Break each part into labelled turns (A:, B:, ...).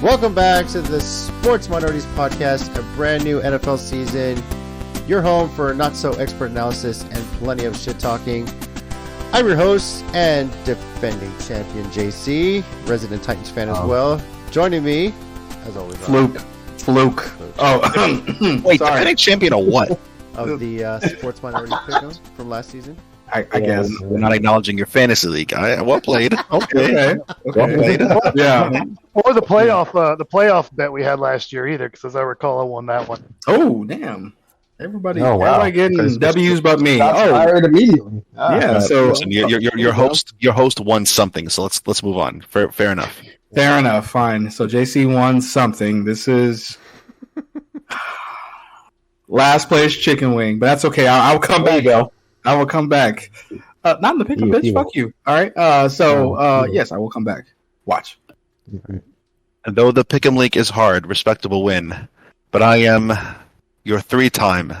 A: Welcome back to the Sports Minorities Podcast, a brand new NFL season. Your home for not-so-expert analysis and plenty of shit-talking. I'm your host and defending champion, JC, resident Titans fan as well. Joining me, as always,
B: Fluke. Oh,
C: wait,
B: sorry.
C: defending champion of what?
A: Of the Sports Minorities Pick'em from last season.
B: I guess.
C: We're not acknowledging your fantasy league. Well played. Okay. Well played.
B: Yeah.
D: Or the playoff bet we had last year either, because as I recall, I won that one.
B: Oh, damn. Everybody getting
E: Because
B: W's but me.
E: Fired immediately.
B: Yeah. So
C: Listen, your host won something. So let's move on. Fair enough.
B: fair enough. Fine. So JC won something. This is last place chicken wing, but that's okay. I'll come back. I will come back. Not in the pick, bitch. Fuck you. All right. Yes, I will come back. Watch.
C: And though the pick'em league is hard, respectable win. But I am your 3-time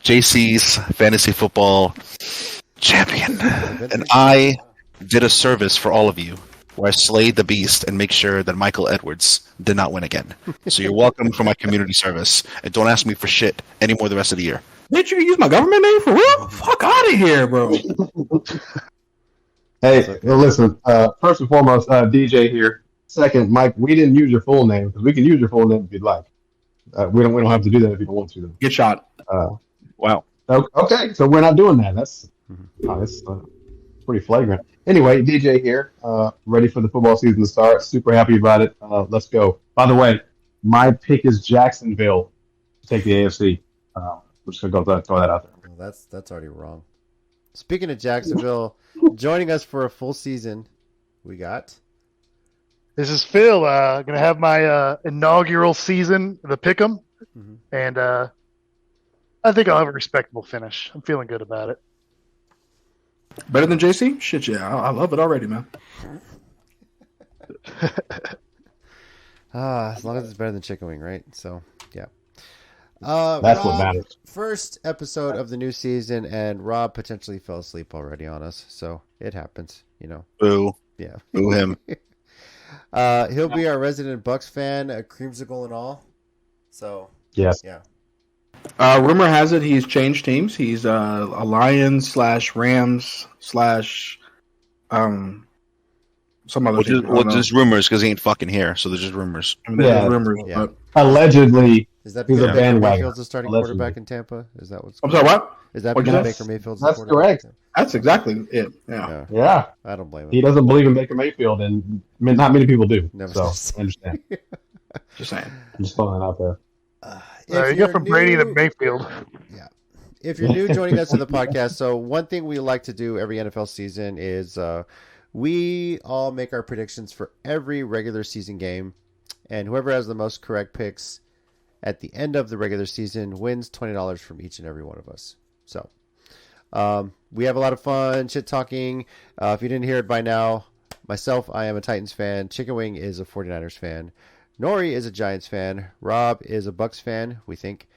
C: JC's fantasy football champion, and I did a service for all of you, where I slayed the beast and make sure that Michael Edwards did not win again. So you're welcome for my community service, and don't ask me for shit anymore the rest of the year.
B: Bitch, you use my government name for real? Fuck out of here, bro.
E: Hey, well, listen. First and foremost, DJ here. Second, Mike, we didn't use your full name because we can use your full name if you'd like. We don't have to do that if you don't want to.
B: Get shot.
C: Wow.
E: Okay, so we're not doing that. That's pretty flagrant. Anyway, DJ here, ready for the football season to start. Super happy about it. Let's go. By the way, my pick is Jacksonville to take the AFC. We're just gonna throw that out there.
A: Well, that's already wrong. Speaking of Jacksonville, joining us for a full season, we got.
D: This is Phil. Going to have my inaugural season, the Pick'em, and I think I'll have a respectable finish. I'm feeling good about it.
B: Better than JC? Shit, yeah. I love it already, man.
A: As long as it's better than chicken wing, right? So, yeah.
E: That's
A: Rob,
E: what matters.
A: First episode of the new season, and Rob potentially fell asleep already on us, so it happens, you know.
C: Boo.
A: Yeah.
C: Boo him.
A: He'll be our resident Bucks fan, a creamsicle and all. So,
E: Yes.
A: yeah.
B: Rumor has it he's changed teams. He's a Lions / Rams / some other team.
C: Well, just rumors because he ain't fucking here, so there's just rumors.
B: I mean, there's
E: Yeah.
B: rumors.
A: Yeah.
B: But...
E: Allegedly,
A: Is that
E: he's a
A: because Baker
E: bandwagon.
A: Mayfield's the starting
E: Allegedly.
A: quarterback in Tampa? Is that what's
B: I'm sorry, what?
A: Is that
B: What'd you
A: because
B: say?
A: Baker Mayfield's the
E: That's
A: quarterback?
E: correct.
B: That's exactly it. Yeah.
E: Yeah.
A: I don't blame him.
E: He doesn't believe in Baker Mayfield, and not many people do.
A: Never
E: So,
A: said-
E: I understand.
B: Just saying.
E: I'm just throwing that out there.
A: If
D: You go
A: you're
D: from Brady to
A: new-
D: Mayfield.
A: If you're new joining us to the podcast, so one thing we like to do every NFL season is we all make our predictions for every regular season game, and whoever has the most correct picks at the end of the regular season wins $20 from each and every one of us. So we have a lot of fun shit talking. If you didn't hear it by now, myself, I am a Titans fan. Chicken Wing is a 49ers fan. Nori is a Giants fan. Rob is a Bucks fan, we think.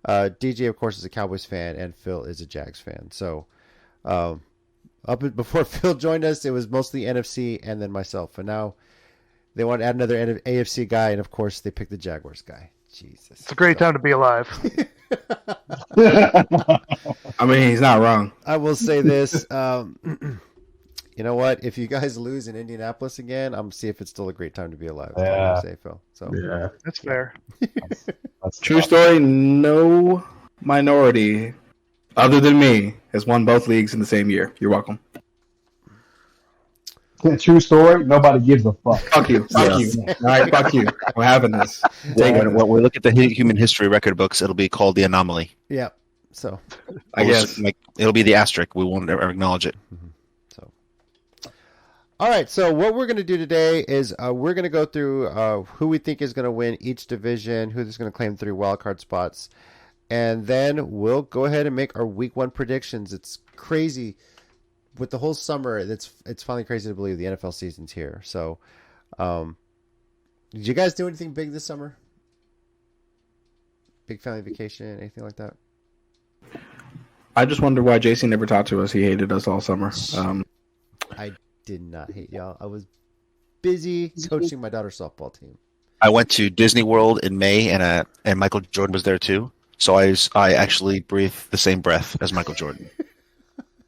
A: DJ, of course, is a Cowboys fan, and Phil is a Jags fan. So, before Phil joined us, it was mostly NFC and then myself. And now they want to add another AFC guy, and of course, they picked the Jaguars guy. Jesus,
D: It's a great time to be alive.
B: I mean, he's not wrong.
A: I will say this. You know what? If you guys lose in Indianapolis again, I'm gonna see if it's still a great time to be alive. That's all I'm gonna say, Phil. So
E: Yeah.
D: That's fair.
E: That's
B: True story. No minority other than me has won both leagues in the same year. You're welcome.
E: True story. Nobody gives a fuck.
B: Fuck you. Fuck you. All right, fuck you. We're having this.
C: When we look at the human history record books, it'll be called the anomaly.
A: yeah. So
B: I guess.
C: It'll be the asterisk. We won't ever acknowledge it.
A: all right. So what we're gonna do today is we're gonna go through who we think is gonna win each division, who's gonna claim 3 wildcard spots, and then we'll go ahead and make our week 1 predictions. It's crazy. With the whole summer, it's finally crazy to believe the NFL season's here. So, did you guys do anything big this summer? Big family vacation, anything like that?
B: I just wonder why JC never talked to us. He hated us all summer.
A: I did not hate y'all. I was busy coaching my daughter's softball team.
C: I went to Disney World in May, and Michael Jordan was there too. So I actually breathe the same breath as Michael Jordan,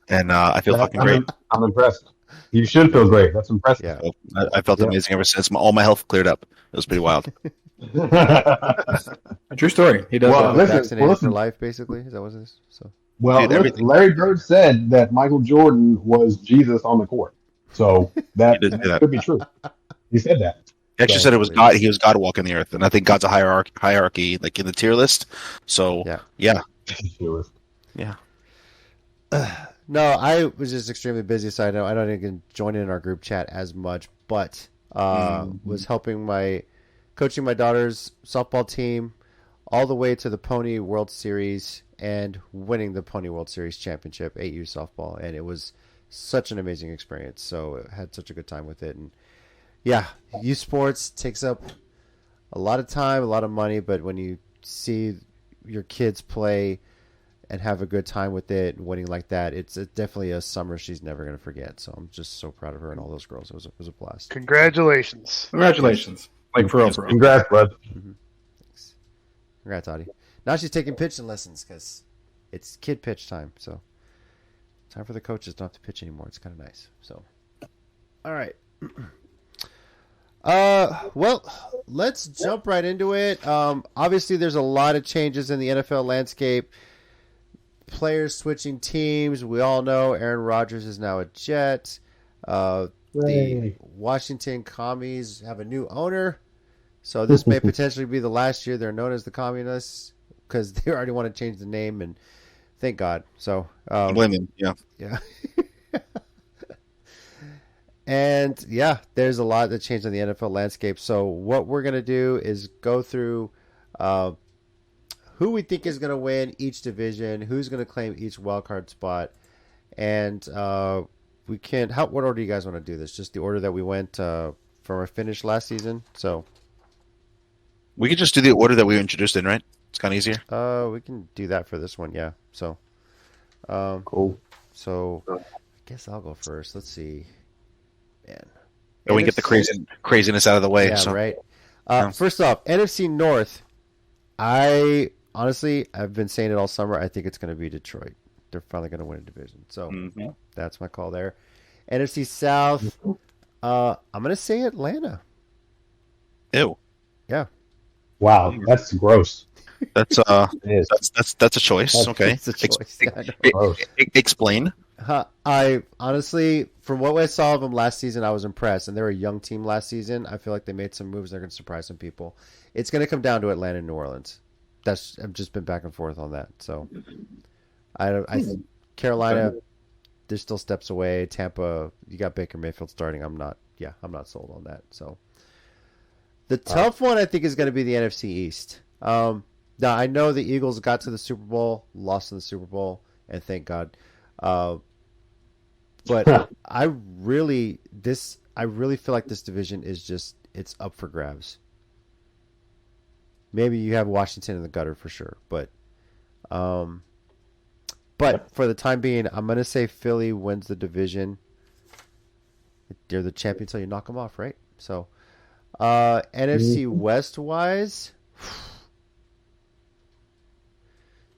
C: and I feel fucking great.
E: I'm impressed. You should feel great. That's impressive.
A: Yeah.
C: So I felt amazing ever since. All my health cleared up. It was pretty wild.
B: A true story. He does.
E: Well,
A: Vaccinated for life, basically. Is that what it is? So.
E: Well,
C: Dude, everything.
E: Larry Bird said that Michael Jordan was Jesus on the court. So that
C: He did say that.
E: could be true. He said that.
C: He actually
E: So-
C: said it was God. He was God walking the earth, and I think God's a hierarchy, like in the tier list. So yeah.
A: No, I was just extremely busy, so I don't even join in our group chat as much, but was helping coaching my daughter's softball team all the way to the Pony World Series and winning the Pony World Series championship, 8U softball, and it was such an amazing experience. So I had such a good time with it, and yeah, youth sports takes up a lot of time, a lot of money, but when you see your kids play and have a good time with it and winning like that, it's definitely a summer she's never going to forget. So I'm just so proud of her and all those girls. It was a blast.
D: Congratulations.
B: Congratulations. Like for real.
E: Congrats, bud.
A: Thanks. Congrats, Audie. Now she's taking pitching lessons because it's kid pitch time. So time for the coaches not to pitch anymore. It's kind of nice. So, all right. Well, let's jump right into it. Obviously, there's a lot of changes in the NFL landscape. Players switching teams. We all know Aaron Rodgers is now a Jet. The Washington Commies have a new owner. So this may potentially be the last year they're known as the Communists because they already want to change the name, and thank God. So
C: Blame him. Yeah.
A: yeah. And yeah, there's a lot that changed in the NFL landscape. So what we're going to do is go through who we think is going to win each division, who's going to claim each wildcard spot, and we can. What order do you guys want to do this? Just the order that we went from our finish last season. So
C: We could just do the order that we were introduced in, right? It's kind of easier.
A: we can do that for this one. Yeah. So
E: Cool.
A: So I guess I'll go first. Let's see. Man.
C: And we get the craziness out of the way.
A: Yeah,
C: so.
A: right. First off, NFC North. I've been saying it all summer. I think it's going to be Detroit. They're finally going to win a division. So that's my call there. NFC South. I'm going to say Atlanta.
C: Ew.
A: Yeah.
E: Wow, that's gross.
C: That's
E: It is.
C: that's a choice. Okay.
A: It's a choice. Yeah, I know.
E: Gross.
C: Explain.
A: I honestly, from what I saw of them last season, I was impressed. And they were a young team last season. I feel like they made some moves that are going to surprise some people. It's going to come down to Atlanta and New Orleans. I've just been back and forth on that. So I Carolina, there's still steps away. Tampa, you got Baker Mayfield starting. I'm not sold on that. So the tough one I think is going to be the NFC East. Now I know the Eagles got to the Super Bowl, lost in the Super Bowl, and thank God. But I really feel like this division is it's up for grabs. Maybe you have Washington in the gutter for sure, but for the time being, I'm gonna say Philly wins the division. They're the champion until you knock them off, right? So, NFC West wise,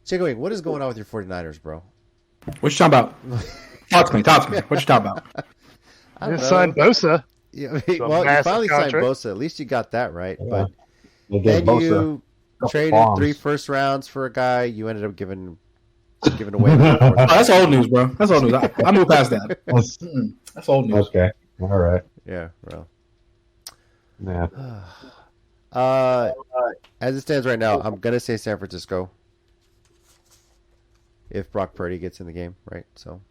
A: Chicken Wing, what is going on with your 49ers, bro?
B: What you talking about? Talk to me. What you talking about?
A: I don't know.
D: Signed Bosa.
A: Yeah,
D: a
A: well, you
D: massive
A: finally signed
D: contract.
A: Bosa. At least you got that right.
E: Yeah.
A: But
E: They gave
A: then
E: Bosa
A: you
E: couple
A: traded
E: bombs.
A: 3 first rounds for a guy. You ended up giving away. The
B: Oh,
A: fourth
B: that's
A: round.
B: old news, bro. That's old news. I moved past that.
E: That's-
B: That's old news.
E: okay. All right.
A: Yeah, well.
E: Yeah.
A: As it stands right now, I'm gonna say San Francisco. If Brock Purdy gets in the game, right? So,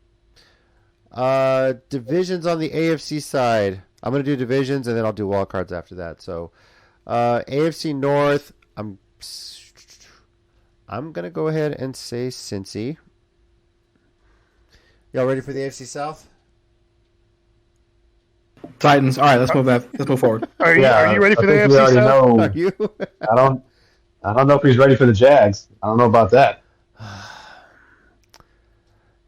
A: divisions on the AFC side. I'm gonna do divisions and then I'll do wild cards after that. So, AFC North. I'm gonna go ahead and say Cincy. Y'all ready for the AFC South?
B: Titans. All right, let's move that. Let's move forward.
D: Are you ready for the
E: I think we
D: AFC
E: already
D: South?
E: know.
A: Are you?
E: I don't know if he's ready for the Jags. I don't know about that.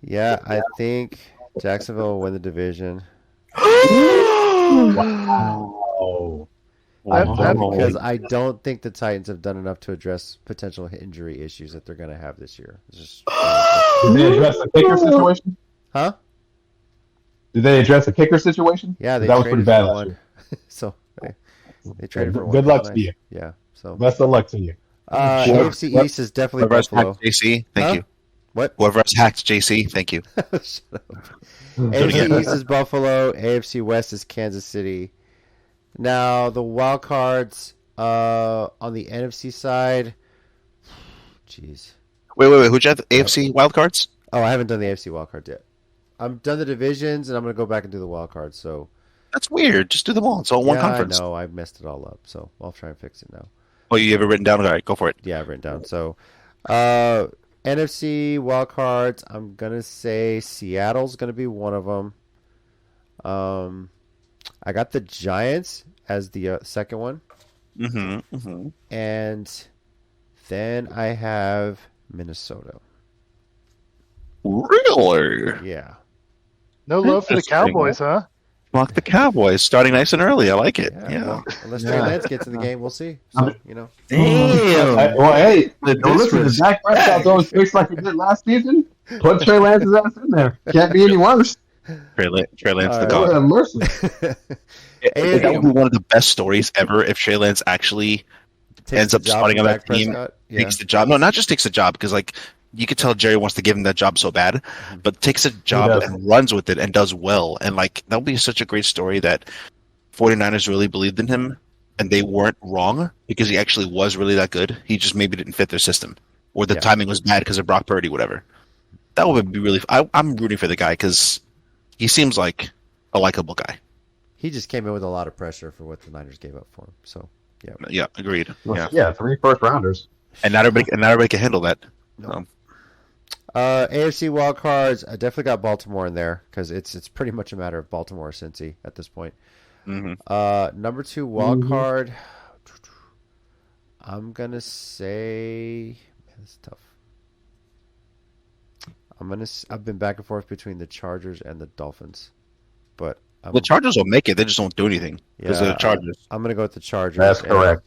A: Yeah, I think Jacksonville will win the division.
E: Wow.
A: Because I don't think the Titans have done enough to address potential injury issues that they're going to have this year. It's just...
E: Did they address the kicker situation?
A: Huh?
E: Did they address the kicker situation?
A: Yeah, they
E: that was pretty bad last year.
A: So they traded for one.
E: Good luck to you.
A: Yeah. So
E: best of luck to you.
A: AFC East is definitely Buffalo.
C: JC, thank you.
A: What?
C: Whoever has hacked JC, thank you.
A: Shut up. AFC East is Buffalo. AFC West is Kansas City. Now the wild cards on the NFC side. Jeez.
C: Wait. Who'd you have? AFC wild cards?
A: Oh, I haven't done the AFC wild cards yet. I'm done the divisions, and I'm going to go back and do the wild cards. So
C: that's weird. Just do them all. It's all one conference.
A: I know. I messed it all up. So I'll try and fix it now.
C: Oh, you have it written down? All right, go for it.
A: Yeah, I've written down. So NFC wild cards, I'm going to say Seattle's going to be one of them. I got the Giants as the second one. And then I have Minnesota.
C: Really?
A: Yeah.
D: No love for the Cowboys, huh?
C: Fuck the Cowboys, starting nice and early. I like it. Yeah.
A: Well, unless Trey Lance gets in the game, we'll see. So,
C: Damn.
E: Well, hey, listen, if Dak Prescott throws picks like he did last season, put Trey Lance's ass in there. Can't be any worse.
C: Trey Lance, the
E: God.
C: god.
E: Mercy.
C: That would be one of the best stories ever if Trey Lance actually ends up starting on that team, takes the job. No, not just takes the job, because like you could tell Jerry wants to give him that job so bad, but takes a job and runs with it and does well. And like that would be such a great story that 49ers really believed in him and they weren't wrong because he actually was really that good. He just maybe didn't fit their system or the timing was bad because of Brock Purdy, whatever. That would be really. I'm rooting for the guy because he seems like a likable guy.
A: He just came in with a lot of pressure for what the Niners gave up for him. So
C: yeah, agreed.
E: Yeah, 3 first-rounders,
C: and not everybody can handle that.
A: No. AFC wildcards, I definitely got Baltimore in there because it's pretty much a matter of Baltimore or Cincy at this point. Number 2 wildcard, I'm gonna say, man, this is tough. I've been back and forth between the Chargers and the Dolphins, but
C: the Chargers will make it. They just don't do anything because they're the Chargers.
A: I'm gonna go with the Chargers.
E: That's correct.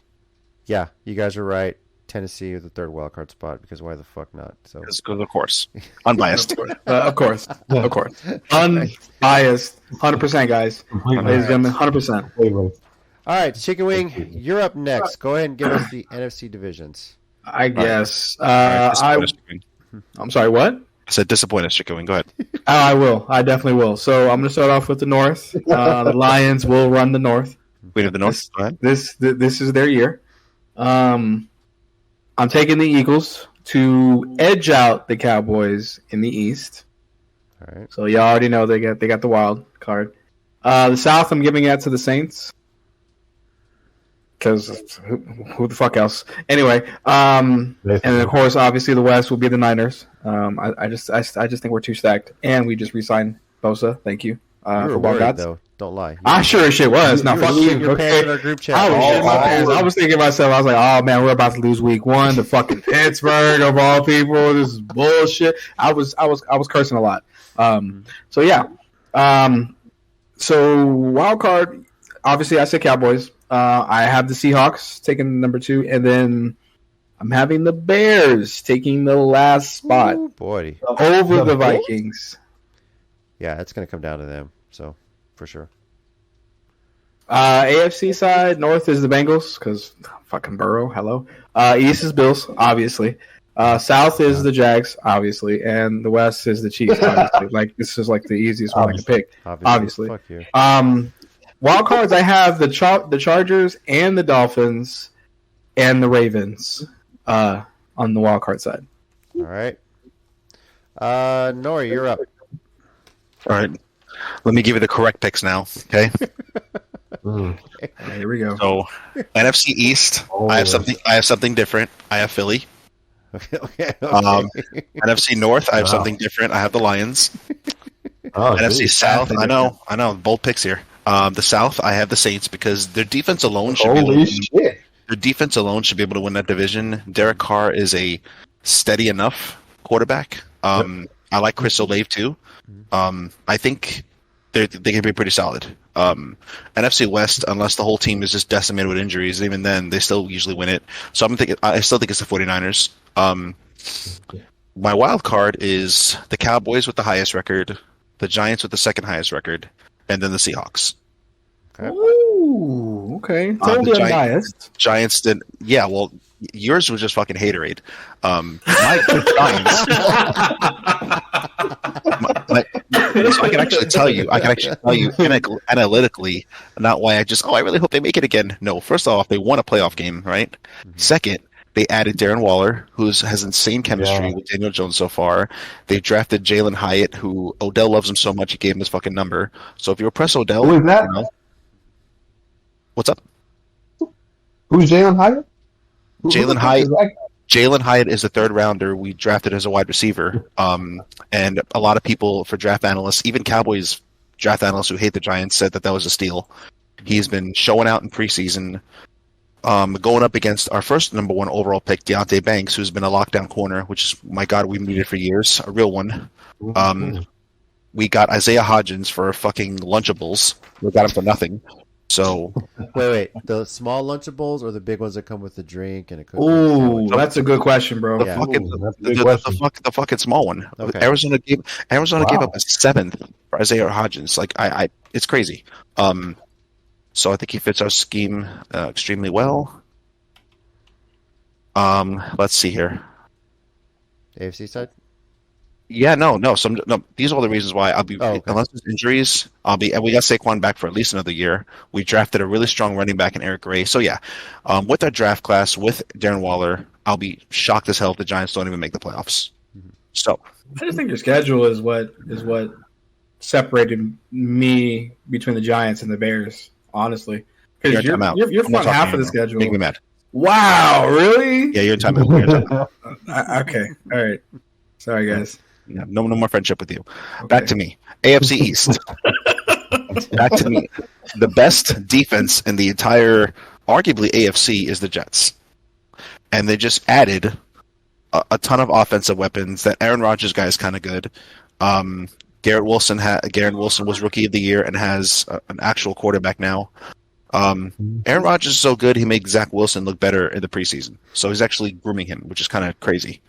A: Yeah, you guys are right. Tennessee with the 3rd wildcard spot because why the fuck not? So
C: because of course, unbiased.
B: Of course, unbiased, 100%, guys. Ladies and gentlemen, 100%.
A: All right, Chicken Wing, you're up next. Go ahead and give us the NFC divisions.
B: I guess. I'm sorry. What?
C: I said disappointed, Chicken Wing. Go ahead.
B: I will. I definitely will. So I'm going to start off with the North. The Lions will run the North.
C: Queen of the North. Go ahead.
B: This is their year. I'm taking the Eagles to edge out the Cowboys in the East.
A: All right.
B: So y'all already know they got the wild card. The South, I'm giving it to the Saints. Because who the fuck else? Anyway, and of course, obviously, the West will be the Niners. I just think we're too stacked, and we just re-signed Bosa. Thank you.
A: You were worried, though. Don't lie.
B: I sure as shit was. Now, fuck you.
A: Your pants in our group chat.
B: I was thinking to myself, I was like, oh man, we're about to lose week 1 to fucking Pittsburgh of all people. This is bullshit. I was cursing a lot. So yeah. So wild card. Obviously, I said Cowboys. I have the Seahawks taking number 2, and then I'm having the Bears taking the last spot.
A: Ooh, boy.
B: Over the Vikings.
A: Yeah, it's going to come down to them. So, for sure.
B: AFC side, North is the Bengals, because fucking Burrow, hello. East is Bills, obviously. South is the Jags, obviously. And the West is the Chiefs, obviously. Like, this is like the easiest one I can pick, obviously.
A: Fuck you.
B: Wild cards, I have the Chargers and the Dolphins and the Ravens on the wild card side.
A: All right. Nori, you're up.
C: All right. Let me give you the correct picks now, okay?
B: Here we go.
C: So, NFC East, I have something different. I have Philly.
A: Okay.
C: NFC North, I have something different. I have the Lions. NFC South, I know, bold picks here. The South, I have the Saints because their defense alone should be able to win that division. Derek Carr is a steady enough quarterback. I like Chris Olave too. I think they can be pretty solid. NFC West, unless the whole team is just decimated with injuries, even then they still usually win it. So I still think it's the 49ers. My wild card is the Cowboys with the highest record, the Giants with the second highest record, and then the Seahawks.
B: Okay. Ooh, okay. Totally unbiased.
C: Giants did, yeah. Well, yours was just fucking haterade. My Giants. So I can actually tell you analytically, not why I really hope they make it again. No, first off, they won a playoff game, right? Mm-hmm. Second, they added Darren Waller, who has insane chemistry with Daniel Jones so far. They drafted Jalen Hyatt, who Odell loves him so much he gave him his fucking number. So if you oppress Odell,
E: who is that?
C: What's up?
E: Who's Jalen Hyatt?
C: Jalen Hyatt. Jalen Hyatt is the third rounder we drafted as a wide receiver. And a lot of people for draft analysts, even Cowboys draft analysts who hate the Giants, said that was a steal. He's been showing out in preseason, going up against our first number 1 overall pick, Deontay Banks, who's been a lockdown corner, which is, my God, we've needed for years, a real one. We got Isaiah Hodgins for fucking Lunchables. We got him for nothing. So
A: wait, the small Lunchables or the big ones that come with the drink and a cookie?
B: Ooh, that's a good question, bro.
C: The fucking small one. Okay. Arizona gave up a 7th for Isaiah Hodgins. Like it's crazy. So I think he fits our scheme extremely well. Let's see here.
A: AFC side.
C: Yeah, no. These are all the reasons why I'll be. Unless there's injuries, I'll be. And we got Saquon back for at least another year. We drafted a really strong running back in Eric Gray. So yeah, with our draft class with Darren Waller, I'll be shocked as hell if the Giants don't even make the playoffs. So
B: I just think your schedule is what separated me between the Giants and the Bears. Honestly, because you're front half of the schedule.
C: Make me mad.
B: Wow, really?
C: Yeah, you're in time out.
B: Okay, all right. Sorry, guys.
C: Yeah, no more friendship with you. Okay. Back to me. AFC East. Back to me. The best defense in the entire, arguably, AFC is the Jets. And they just added a ton of offensive weapons. That Aaron Rodgers guy is kind of good. Garrett Wilson was Rookie of the Year and has an actual quarterback now. Aaron Rodgers is so good, he made Zach Wilson look better in the preseason. So he's actually grooming him, which is kind of crazy.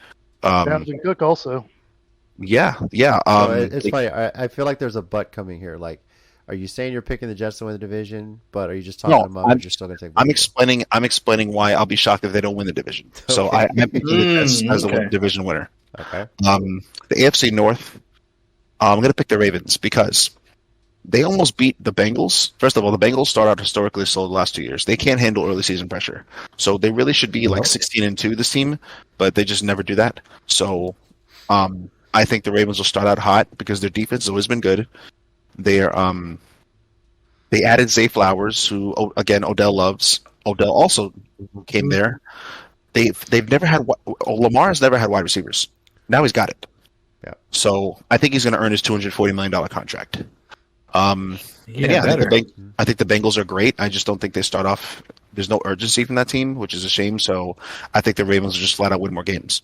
D: Dalvin Cook also.
C: Yeah.
A: It's funny. I feel like there's a but coming here. Like, are you saying you're picking the Jets to win the division, but are you just talking about you're still going to take?
C: I'm explaining why I'll be shocked if they don't win the division. Okay. So I'm picking the Jets as the division winner.
A: Okay.
C: The AFC North, I'm going to pick the Ravens because they almost beat the Bengals. First of all, the Bengals start out historically slow the last 2 years. They can't handle early season pressure. So they really should be like 16-2, this team, but they just never do that. So I think the Ravens will start out hot because their defense has always been good. They added Zay Flowers, who, again, Odell loves. Odell also came there. They've never had – Lamar has never had wide receivers. Now he's got it. Yeah. So I think he's going to earn his $240 million contract. I think the Bengals are great. I just don't think they start off. There's no urgency from that team, which is a shame. So I think the Ravens will just flat out win more games.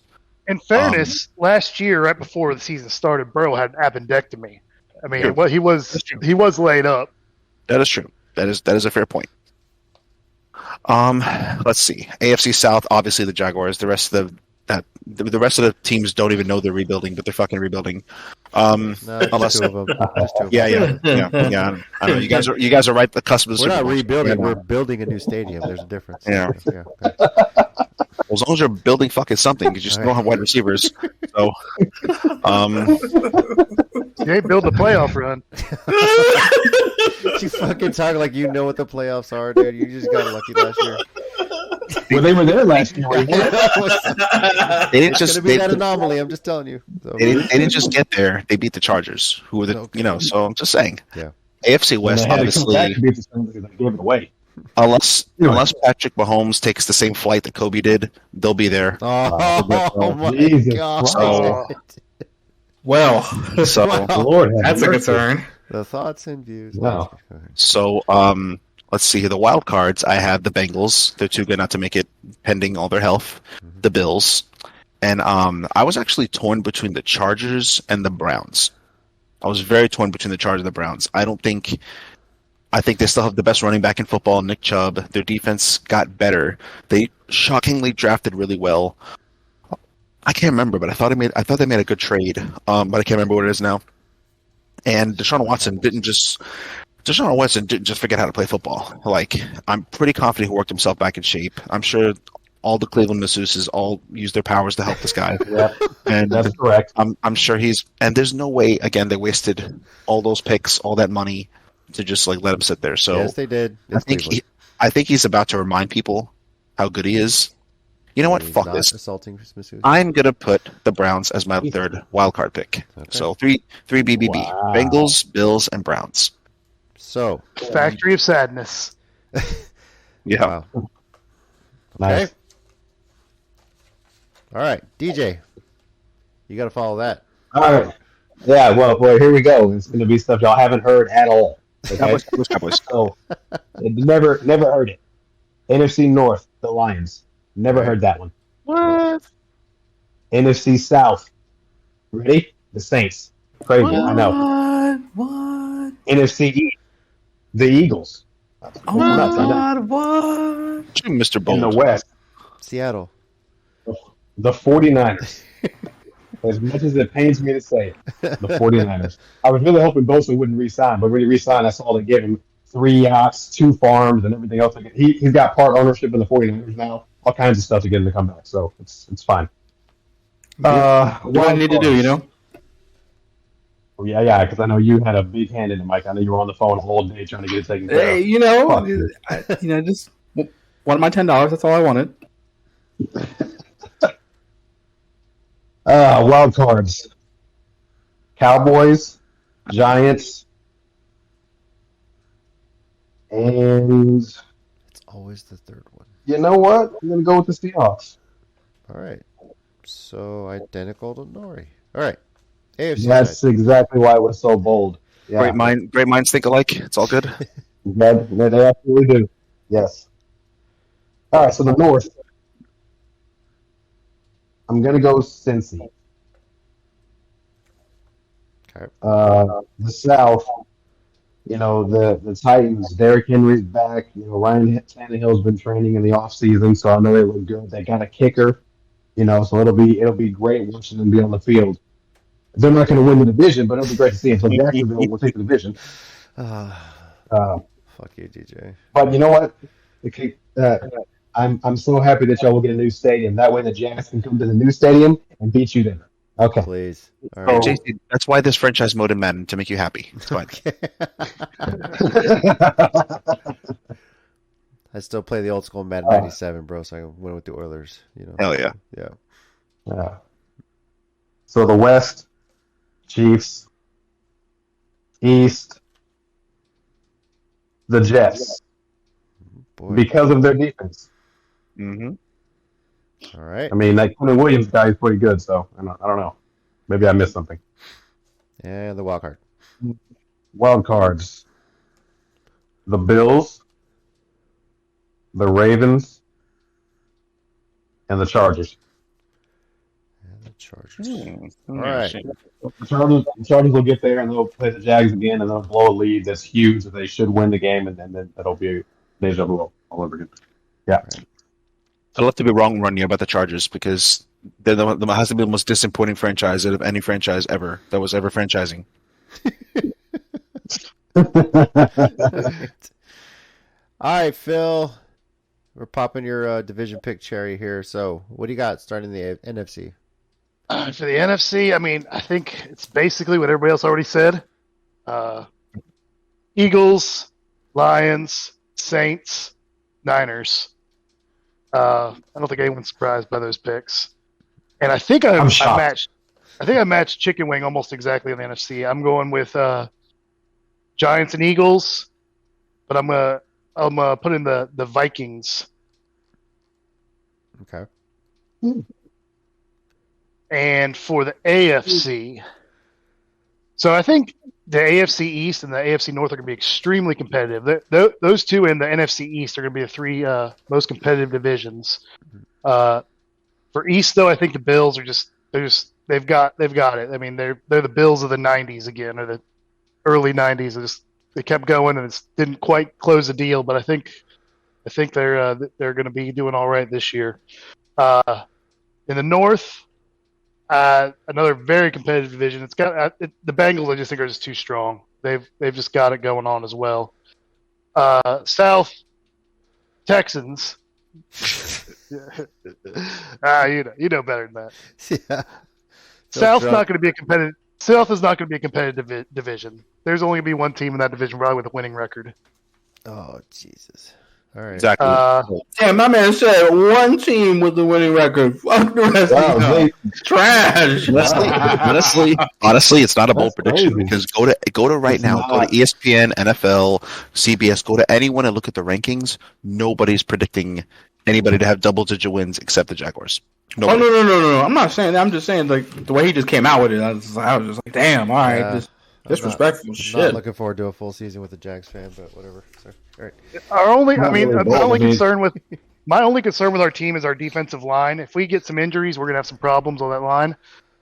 D: In fairness, last year, right before the season started, Burrow had an appendectomy. I mean, he was laid up.
C: That is true. That is a fair point. Let's see. AFC South, obviously the Jaguars. The rest of the teams don't even know they're rebuilding, but they're fucking rebuilding. Unless two of them. Yeah. I know. You guys are right at the cusp of the
A: We're not rebuilding. We're building a new stadium. There's a difference.
C: Yeah. Okay. As long as you're building fucking something, you just don't have wide receivers. So,
D: you ain't build a playoff run.
A: You fucking talk like you know what the playoffs are, dude. You just got lucky last year.
E: Well, they were there last year.
C: They didn't just
A: be that anomaly. I'm just telling you. So.
C: They didn't just get there. They beat the Chargers, who were the So I'm just saying.
A: Yeah.
C: AFC West, obviously.
E: They gave it away.
C: Unless Patrick Mahomes takes the same flight that Kobe did, they'll be there.
A: Oh my God!
B: Lord, that's a concern.
A: The thoughts and views.
E: Wow.
C: So, let's see here. The wild cards. I have the Bengals. They're too good not to make it, pending all their health. Mm-hmm. The Bills, and I was actually torn between the Chargers and the Browns. I was very torn between the Chargers and the Browns. I don't think I think they still have the best running back in football, Nick Chubb. Their defense got better. They shockingly drafted really well. I can't remember, but I thought they made a good trade. But I can't remember what it is now. And Deshaun Watson didn't just forget how to play football. Like, I'm pretty confident he worked himself back in shape. I'm sure all the Cleveland masseuses all use their powers to help this guy.
E: Yeah,
C: And
E: that's correct.
C: I'm sure and there's no way, again, they wasted all those picks, all that money to just like let him sit there. So
A: Yes, they did.
C: I think he's about to remind people how good he is. You know what?
A: He's
C: Fuck
A: not
C: this.
A: assaulting Masseuse.
C: I'm gonna put the Browns as my third wild card pick.
A: Okay.
C: So three BBB:
E: Wow.
C: Bengals, Bills, and Browns.
A: So,
D: Factory of Sadness.
C: Yeah.
A: wow.
E: Nice.
A: Okay. All right, DJ, you got to follow that.
E: All right. Yeah, well, here we go. It's going to be stuff y'all haven't heard at all. Okay?
C: Cowboys.
E: So, never heard it. NFC North, the Lions. Never heard that one.
D: What?
E: NFC South. Ready? The Saints. Crazy, I know.
B: What?
E: NFC East. The Eagles.
B: Oh
E: Nuts, I know.
B: my God! What?
C: Mr.
E: In the
C: Bold.
E: West,
A: Seattle.
E: the 49ers. As much as it pains me to say it, the 49ers. I was really hoping Bosa wouldn't re-sign, but when he re-signed, I saw they give him 3 yachts, 2 farms, and everything else. He's got part ownership in the 49ers now. All kinds of stuff to get him to come back, so it's fine.
B: What do I need to do? You know?
E: Oh, yeah, because I know you had a big hand in it, Mike. I know you were on the phone all day trying to get it taken care
B: Hey,
E: of.
B: you know,
E: Fuck you.
B: just wanted my $10. That's all I wanted.
E: Wild cards. Cowboys, Giants, and
A: It's always the third one.
E: you know what? I'm going to go with the Seahawks.
A: All right. So identical to Nori. All right. AFC
E: That's
A: side.
E: exactly why it was so bold. Yeah.
C: Great minds think alike. It's all good.
E: They absolutely do. Yes. All right, so the North. I'm going to go Cincy.
A: Okay.
E: The South, the Titans, Derrick Henry's back. Ryan Tannehill's been training in the offseason, so I know they look good. They got a kicker, so it'll be great watching them be on the field. They're not going to win the division, but it'll be great to see them. So Jacksonville will take the division.
A: Fuck you, DJ.
E: But you know what? Okay, I'm so happy that y'all will get a new stadium. That way the Jags can come to the new stadium and beat you there. Okay.
A: Please. All right.
C: JC, that's why there's franchise mode in Madden, to make you happy. It's fine.
A: I still play the old school Madden 97, bro, so I went with the Oilers.
C: Hell yeah.
A: Yeah.
E: Yeah. So the West, Chiefs, East, the Jets,
A: Boy.
E: because of their defense.
C: Mm-hmm.
A: All right.
E: I mean, that Quentin Williams guy is pretty good, so I don't know. Maybe I missed something.
A: And the wild card.
E: Wild cards. The Bills, the Ravens, and the Chargers.
A: And the Chargers.
C: All
A: right.
E: The Chargers will get there and they'll play the Jags again and they'll blow a lead that's huge that they should win the game and then that'll be deja vu all over again. Yeah.
C: I'd love to be wrong one year about the Chargers because they're the has to be the most disappointing franchise out of any franchise ever that was ever franchising.
A: All right, Phil. We're popping your division pick cherry here. So, what do you got starting the NFC?
D: For the NFC, I mean, I think it's basically what everybody else already said. Eagles, Lions, Saints, Niners. I don't think anyone's surprised by those picks. And I think I matched Chicken Wing almost exactly in the NFC. I'm going with Giants and Eagles, but I'm gonna put in the Vikings.
A: Okay.
D: And for the AFC, so I think the AFC East and the AFC North are going to be extremely competitive. Those two in the NFC East are going to be the three most competitive divisions. For East, though, I think the Bills are they've got it. I mean, they're the Bills of the '90s again, or the early '90s. they kept going and it didn't quite close the deal. But I think they're going to be doing all right this year. In the North, another very competitive division. It's got the Bengals. I just think are just too strong. They've just got it going on as well. South, Texans. You know better than that.
A: Yeah.
D: South's not going to be a competitive. South is not going to be a competitive division. There's only going to be one team in that division probably with a winning record.
A: Oh Jesus! All right.
C: Exactly.
B: Damn, my man said one team with the winning record. Fuck the rest of them. Trash.
C: Honestly, it's not a bold
E: That's
C: prediction
E: crazy.
C: because go to right
E: It's
C: now. Go to
E: not.
C: ESPN, NFL, CBS. Go to anyone and look at the rankings. Nobody's predicting anybody to have double-digit wins except the Jaguars.
B: Oh
C: Nobody.
B: no! I'm not saying that. I'm just saying like the way he just came out with it. I was just like, damn. All right,
A: Yeah.
B: disrespectful
A: I'm
B: shit.
A: not looking forward to a full season with a Jags fan, but whatever. So, all right.
D: My only concern with our team is our defensive line. If we get some injuries, we're gonna have some problems on that line.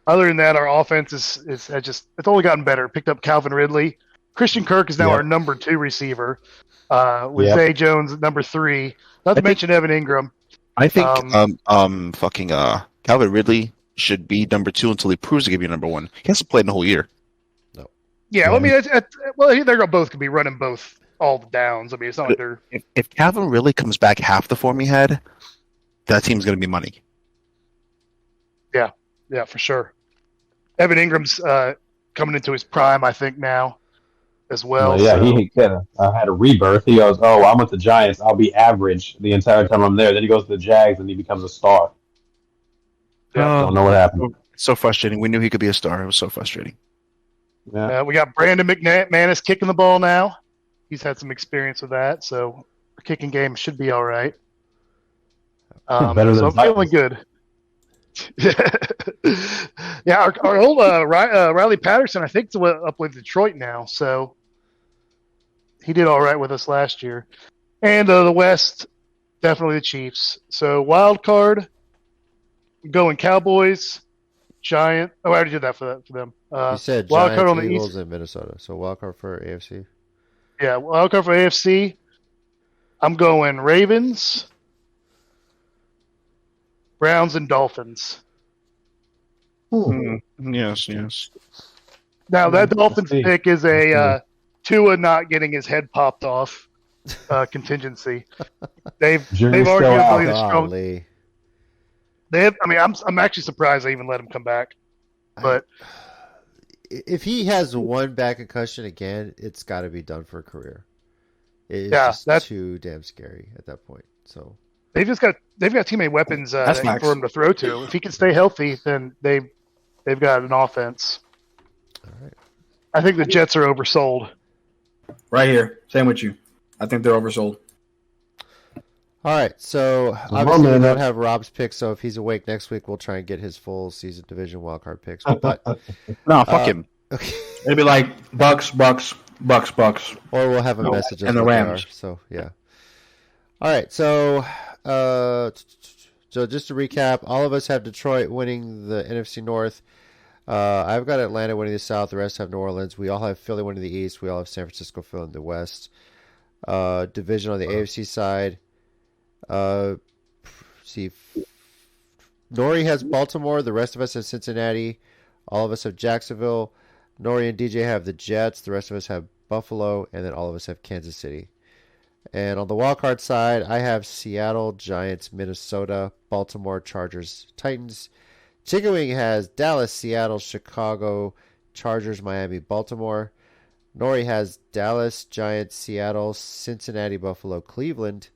D: Other than that, our offense it's only gotten better. Picked up Calvin Ridley. Christian Kirk is now our number 2 receiver. With Zay Jones at number 3. Not to mention Evan Ingram.
C: I think Calvin Ridley should be number 2 until he proves to give you number 1. He hasn't played in the whole year.
D: Yeah, I mean, they're both could be running both all the downs. I mean, it's not like they're.
C: If Calvin Ridley comes back half the form he had, that team's going to be money.
D: Yeah, for sure. Evan Ingram's coming into his prime, I think, now as well.
E: He kind of had a rebirth. He goes, "Oh, I'm with the Giants. I'll be average the entire time I'm there." Then he goes to the Jags and he becomes a star. Don't know what happened.
C: So frustrating. We knew he could be a star. It was so frustrating.
E: Yeah.
D: We got Brandon McManus kicking the ball now. He's had some experience with that, so our kicking game should be all right.
E: Better than
D: so I'm feeling good. Yeah, our old Riley Patterson, I think, is up with Detroit now, so he did all right with us last year. And the West, definitely the Chiefs. So wild card, going Cowboys, Giant. Oh, I already did that for them.
A: You said
D: wild
A: Giants,
D: card on the
A: Eagles,
D: East.
A: and Minnesota. So wild card for AFC.
D: Yeah, wild card for AFC. I'm going Ravens, Browns, and Dolphins.
C: Yes.
D: Now that Dolphins pick is a Tua not getting his head popped off contingency. They've arguably the strong.
A: Golly.
D: I'm actually surprised they even let him come back. But
A: If he has one back concussion again, it's got to be done for a career. It's just too damn scary at that point. So
D: they've got teammate weapons for him to throw to. If he can stay healthy, then they've got an offense.
A: all right.
D: I think the Jets are oversold.
B: Right here, same with you. I think they're oversold.
A: All right, so obviously we don't have Rob's pick, so if he's awake next week, we'll try and get his full season division wildcard picks. But
C: No, fuck him.
A: okay.
B: It'd be like Bucks.
A: Or we'll have a message
B: and the Rams.
A: So yeah. All right, so just to recap, all of us have Detroit winning the NFC North. I've got Atlanta winning the South. The rest have New Orleans. We all have Philly winning the East. We all have San Francisco filling the West. Division on the AFC side. Nori has Baltimore. The rest of us have Cincinnati. All of us have Jacksonville. Nori and DJ have the Jets. The rest of us have Buffalo. And then all of us have Kansas City. And on the wildcard side, I have Seattle, Giants, Minnesota, Baltimore, Chargers, Titans. Chicken Wing has Dallas, Seattle, Chicago, Chargers, Miami, Baltimore. Nori has Dallas, Giants, Seattle, Cincinnati, Buffalo, Cleveland.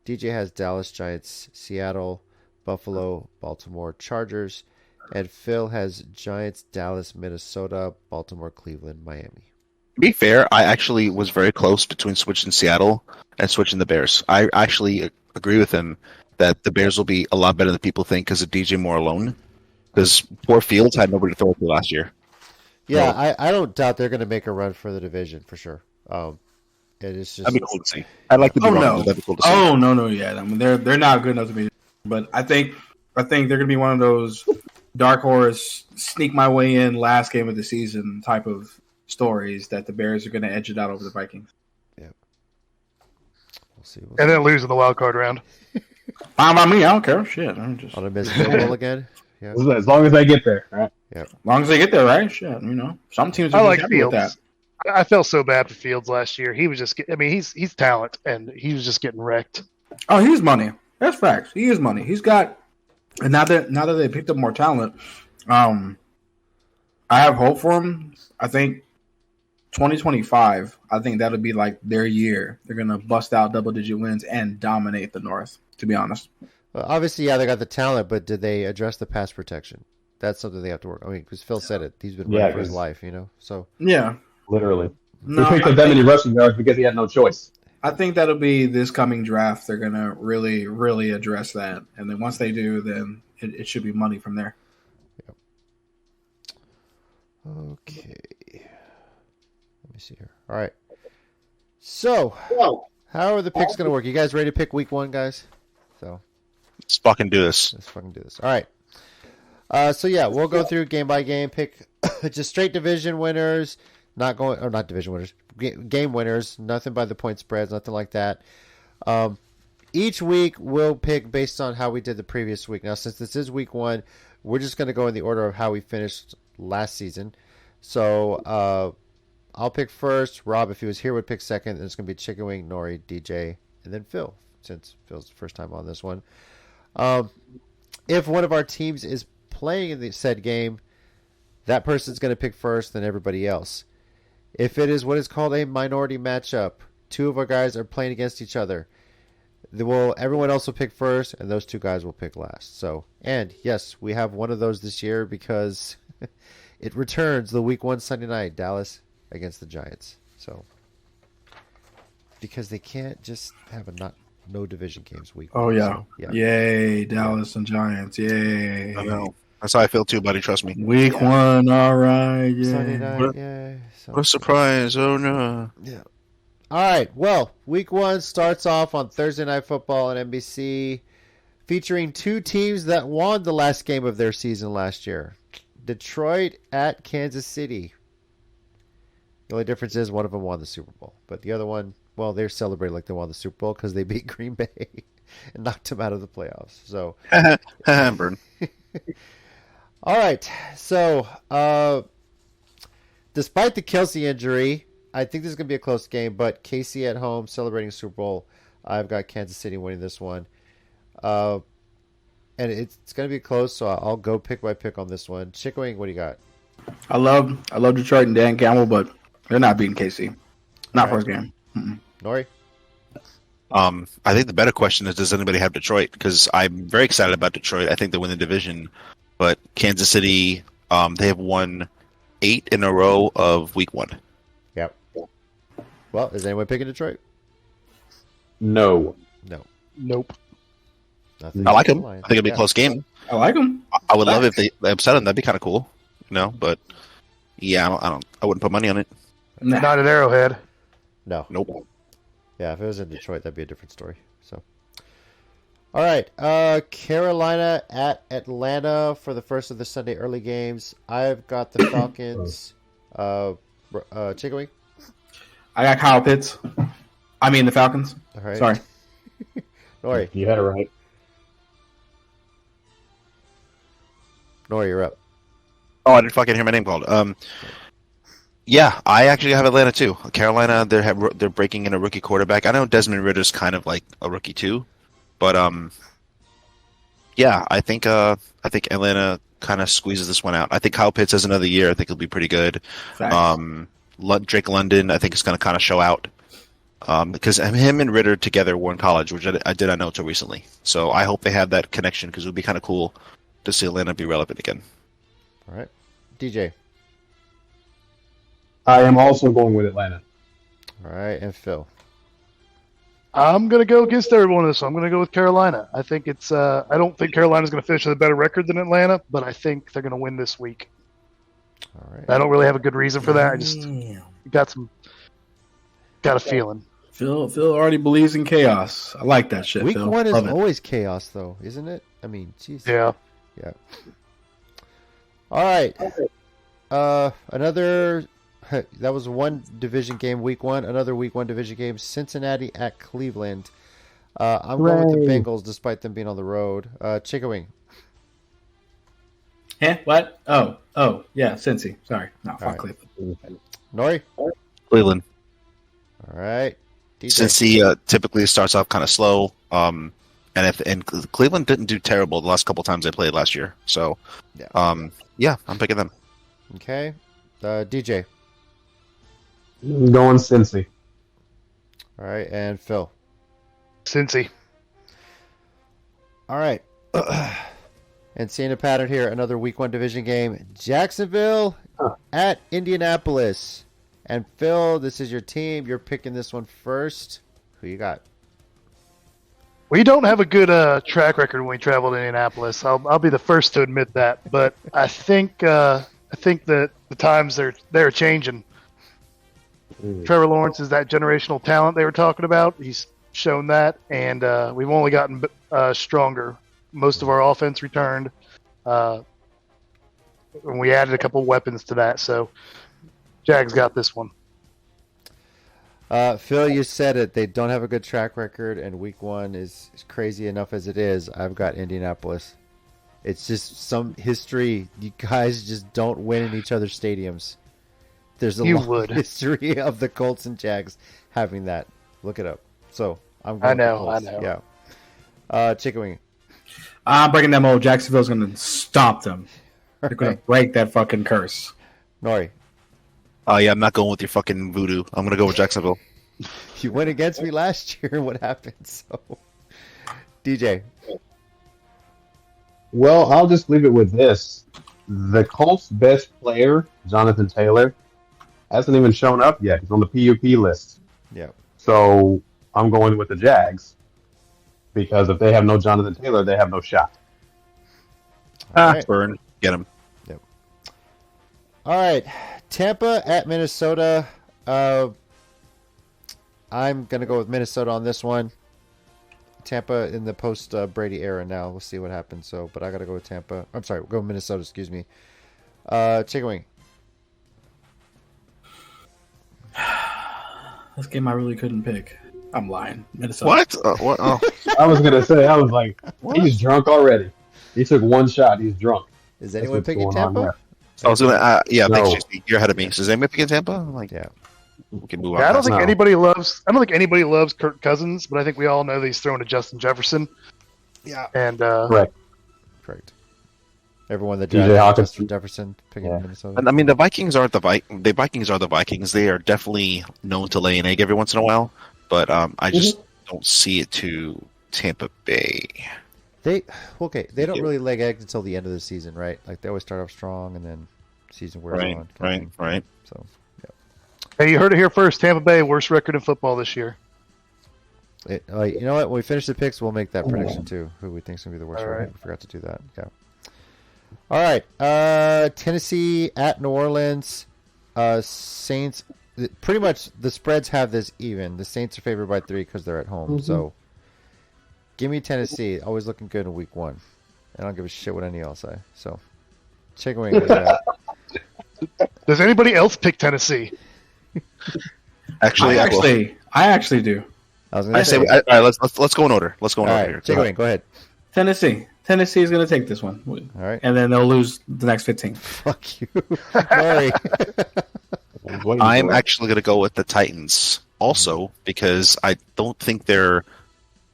A: DJ has Dallas, Giants, Seattle, Buffalo, Baltimore, Chargers. And Phil has Giants, Dallas, Minnesota, Baltimore, Cleveland, Miami.
C: To be fair, I actually was very close between switching Seattle and switching the Bears. I actually agree with him that the Bears will be a lot better than people think because of DJ Moore alone. Because poor Fields had nobody to throw it to last year.
A: Yeah, I don't doubt they're going to make a run for the division for sure. It is just
C: That'd be cool to see. I'd like to be wrong.
B: No.
C: That'd be cool to see.
B: No, yeah. I mean, they're not good enough to be. But I think they're gonna be one of those dark horse sneak my way in last game of the season type of stories that the Bears are going to edge it out over the Vikings.
A: We'll see.
D: And then lose in the wild card round.
B: Fine by me. I don't care. Shit. I'm just
A: On a missed field goal again. Yeah.
E: As long as they get there, right?
B: as long as they get there, right? Shit. Some teams are
D: I
B: just
D: like
B: happy with that.
D: Fields. I felt so bad for Fields last year. He was just. He's talent, and he was just getting wrecked.
B: Oh, he's money. That's facts. He is money. He's got, and now that they picked up more talent, I have hope for him. I think 2025. I think that'll be like their year. They're gonna bust out double-digit wins and dominate the North. To be honest.
A: Well, obviously, yeah, they got the talent, but did they address the pass protection? That's something they have to work. I mean, because Phil said it. He's been running for his life, So
B: yeah,
E: literally,
B: no,
E: he picked up that many rushing yards because he had no choice.
B: I think that'll be this coming draft. They're gonna really, really address that, and then once they do, then it should be money from there.
A: Yep. Okay. Let me see here. All right. So, how are the picks going to work? You guys ready to pick week 1, guys? So,
C: Let's fucking do this.
A: let's fucking do this. All right. So yeah, we'll go through game by game, pick just straight division winners, not division winners, game winners, nothing by the point spreads, nothing like that. Each week we'll pick based on how we did the previous week. Now, since this is week 1, we're just going to go in the order of how we finished last season. So I'll pick first. Rob, if he was here, would pick second. And it's going to be Chicken Wing, Nori, DJ, and then Phil, since Phil's the first time on this one. If one of our teams is playing in the said game, that person's going to pick first, then everybody else. If it is what is called a minority matchup, 2 of our guys are playing against each other, everyone else will pick first, and those 2 guys will pick last. So, and yes, we have one of those this year because it returns the week 1 Sunday night, Dallas against the Giants. So, because they can't just have no division games week.
B: Oh yeah.
A: So, yeah.
B: Yay, Dallas and Giants. Yay.
C: I know. That's how I feel too, buddy. Trust me.
B: Week 1, all right. Yeah.
A: Sunday night, yeah. So,
C: What a surprise. Oh, no.
A: yeah. All right. Well, week 1 starts off on Thursday Night Football on NBC, featuring 2 teams that won the last game of their season last year. Detroit at Kansas City. The only difference is one of them won the Super Bowl, but the other one, well, they're celebrating like they won the Super Bowl because they beat Green Bay and knocked them out of the playoffs. So,
C: Burn.
A: all right. So, despite the Kelsey injury, I think this is going to be a close game, but KC at home celebrating Super Bowl. I've got Kansas City winning this one. And it's going to be close, so I'll go pick by pick on this one. Chicken Wing, what do you got?
B: I love Detroit and Dan Campbell, but they're not beating KC. Not first game. Mm-mm.
A: Nori?
C: I think the better question is, does anybody have Detroit? Because I'm very excited about Detroit. I think they win the division. But Kansas City, they have won 8 in a row of week 1.
A: Yep. Well, is anyone picking Detroit?
E: No.
A: No.
D: Nope.
A: Nothing.
C: I like them. I think it'll be a close game.
B: I like them.
C: I would love it if they upset them. That'd be kind of cool, But yeah, I wouldn't put money on it.
B: Nah.
D: Not at Arrowhead.
A: No.
C: Nope.
A: Yeah, if it was in Detroit, that'd be a different story. So, all right, Carolina at Atlanta for the first of the Sunday early games. I've got the Falcons. Chicken Wing?
B: I got Kyle Pitts. I mean the Falcons.
A: All right.
B: Sorry.
A: Nori,
E: You had it right.
A: you're up.
C: Oh, I didn't fucking hear my name called. Yeah, I actually have Atlanta too. Carolina, they're breaking in a rookie quarterback. I know Desmond Ritter's kind of like a rookie too, but yeah, I think Atlanta kind of squeezes this one out. I think Kyle Pitts has another year. I think he'll be pretty good. Drake London, I think is going to kind of show out because him and Ritter together were in college, which I did not know until recently. So I hope they have that connection because it would be kind of cool to see Atlanta be relevant again.
A: All right, DJ.
E: I am also going with Atlanta.
A: All right, and Phil.
D: I'm going to go against everyone on this. I'm going to go with Carolina. I think it's. I don't think Carolina's going to finish with a better record than Atlanta, but I think they're going to win this week.
A: All right.
D: I don't really have a good reason for that. I just got a feeling.
B: Phil already believes in chaos. I like that shit.
A: Week
B: Phil.
A: 1 is
B: Love it.
A: always chaos, though, isn't it? I mean, jeez.
D: Yeah.
A: Yeah. All right. Another That was one division game, week 1. Another week 1 division game, Cincinnati at Cleveland. I'm going with the
E: Hooray.
A: Bengals, despite them being on the road. Chicken wing.
B: What? Oh, yeah, Cincy. Sorry. No, fuck
A: right.
B: Cleveland.
A: Nori?
C: Cleveland.
A: All right. DJ.
C: Since he typically starts off kind of slow, and Cleveland didn't do terrible the last couple times they played last year. So,
A: Yeah.
C: I'm picking them.
A: Okay. DJ.
E: I'm going Cincy.
A: All right. And Phil.
D: Cincy.
A: All right. And seeing a pattern here, another week 1 division game. Jacksonville at Indianapolis. And Phil, this is your team. You're picking this one first. Who you got?
D: We don't have a good track record when we travel to Indianapolis. I'll be the first to admit that. But I think that the times they're changing. Trevor Lawrence is that generational talent they were talking about. He's shown that, and we've only gotten stronger. Most of our offense returned, and we added a couple weapons to that. So, Jags got this one.
A: Phil, you said it. They don't have a good track record, and week 1 is crazy enough as it is. I've got Indianapolis. It's just some history. You guys just don't win in each other's stadiums. There's a long history of the Colts and Jags having that. Look it up. So I'm going with the Colts.
D: I know.
A: Yeah. Chicken wing.
B: I'm breaking them all. Jacksonville's going to stomp them. They're going to break that fucking curse.
A: Nori.
C: Yeah, I'm not going with your fucking voodoo. I'm going to go with Jacksonville.
A: You went against me last year. What happened? So, DJ.
E: Well, I'll just leave it with this. The Colts' best player, Jonathan Taylor, hasn't even shown up yet. He's on the PUP list.
A: Yeah.
E: So I'm going with the Jags because if they have no Jonathan Taylor, they have no shot.
A: All right.
C: Burn. Get him.
A: Yep. All right. Tampa at Minnesota. I'm going to go with Minnesota on this one. Tampa in the post Brady era now. We'll see what happens. So, but I got to go with Tampa. I'm sorry. Go with Minnesota. Excuse me. Chicken wing.
B: This game I really couldn't pick. I'm lying. Minnesota.
C: What? What? Oh.
E: I was going to say, I was like, he's drunk already. He took one shot. He's drunk.
A: Is anyone
E: what's
A: picking
E: going on
A: Tampa?
E: there.
C: I was gonna. Yeah,
E: No.
C: thanks, JC. You're ahead of me. So is anybody picking Tampa? I'm like,
A: Yeah.
C: we can move on.
D: Yeah, I don't
C: past
D: think
E: No.
D: anybody loves. I don't think anybody loves Kirk Cousins, but I think we all know that he's throwing to Justin Jefferson.
A: Yeah.
D: And
E: Correct.
A: Correct. Everyone that
E: DJ
A: drafted
E: Hawkins.
A: Justin Jefferson picking
E: Yeah.
A: Minnesota.
C: And I mean, the Vikings aren't the Vikings are the Vikings. They are definitely known to lay an egg every once in a while, but I just don't see it to Tampa Bay.
A: They don't really leg eggs until the end of the season, right? Like they always start off strong and then season wears
C: Right,
A: on.
C: right.
A: So
D: hey, you heard it here first. Tampa Bay, worst record in football this year.
A: you know what? When we finish the picks, we'll make that prediction too. Who we think's gonna be the worst
D: All
A: record?
D: right.
A: We forgot to do that. Yeah. All right. Tennessee at New Orleans. Saints. Pretty much the spreads have this even. The Saints are favored by 3 because they're at home. So give me Tennessee. Always looking good in week 1. I don't give a shit what any else say. So chicken wing. What do you got?
D: Does anybody else pick Tennessee?
C: Actually,
B: I actually do.
A: I was
C: I
A: gonna
C: say,
A: say.
C: all right, let's go in order. Let's go in
A: All
C: order
A: right,
C: here.
A: chicken wing. Go ahead.
B: Tennessee is going to take this one.
A: All right.
B: And then they'll lose the next 15.
A: Fuck you. Sorry.
C: I'm actually going to go with the Titans also because I don't think they're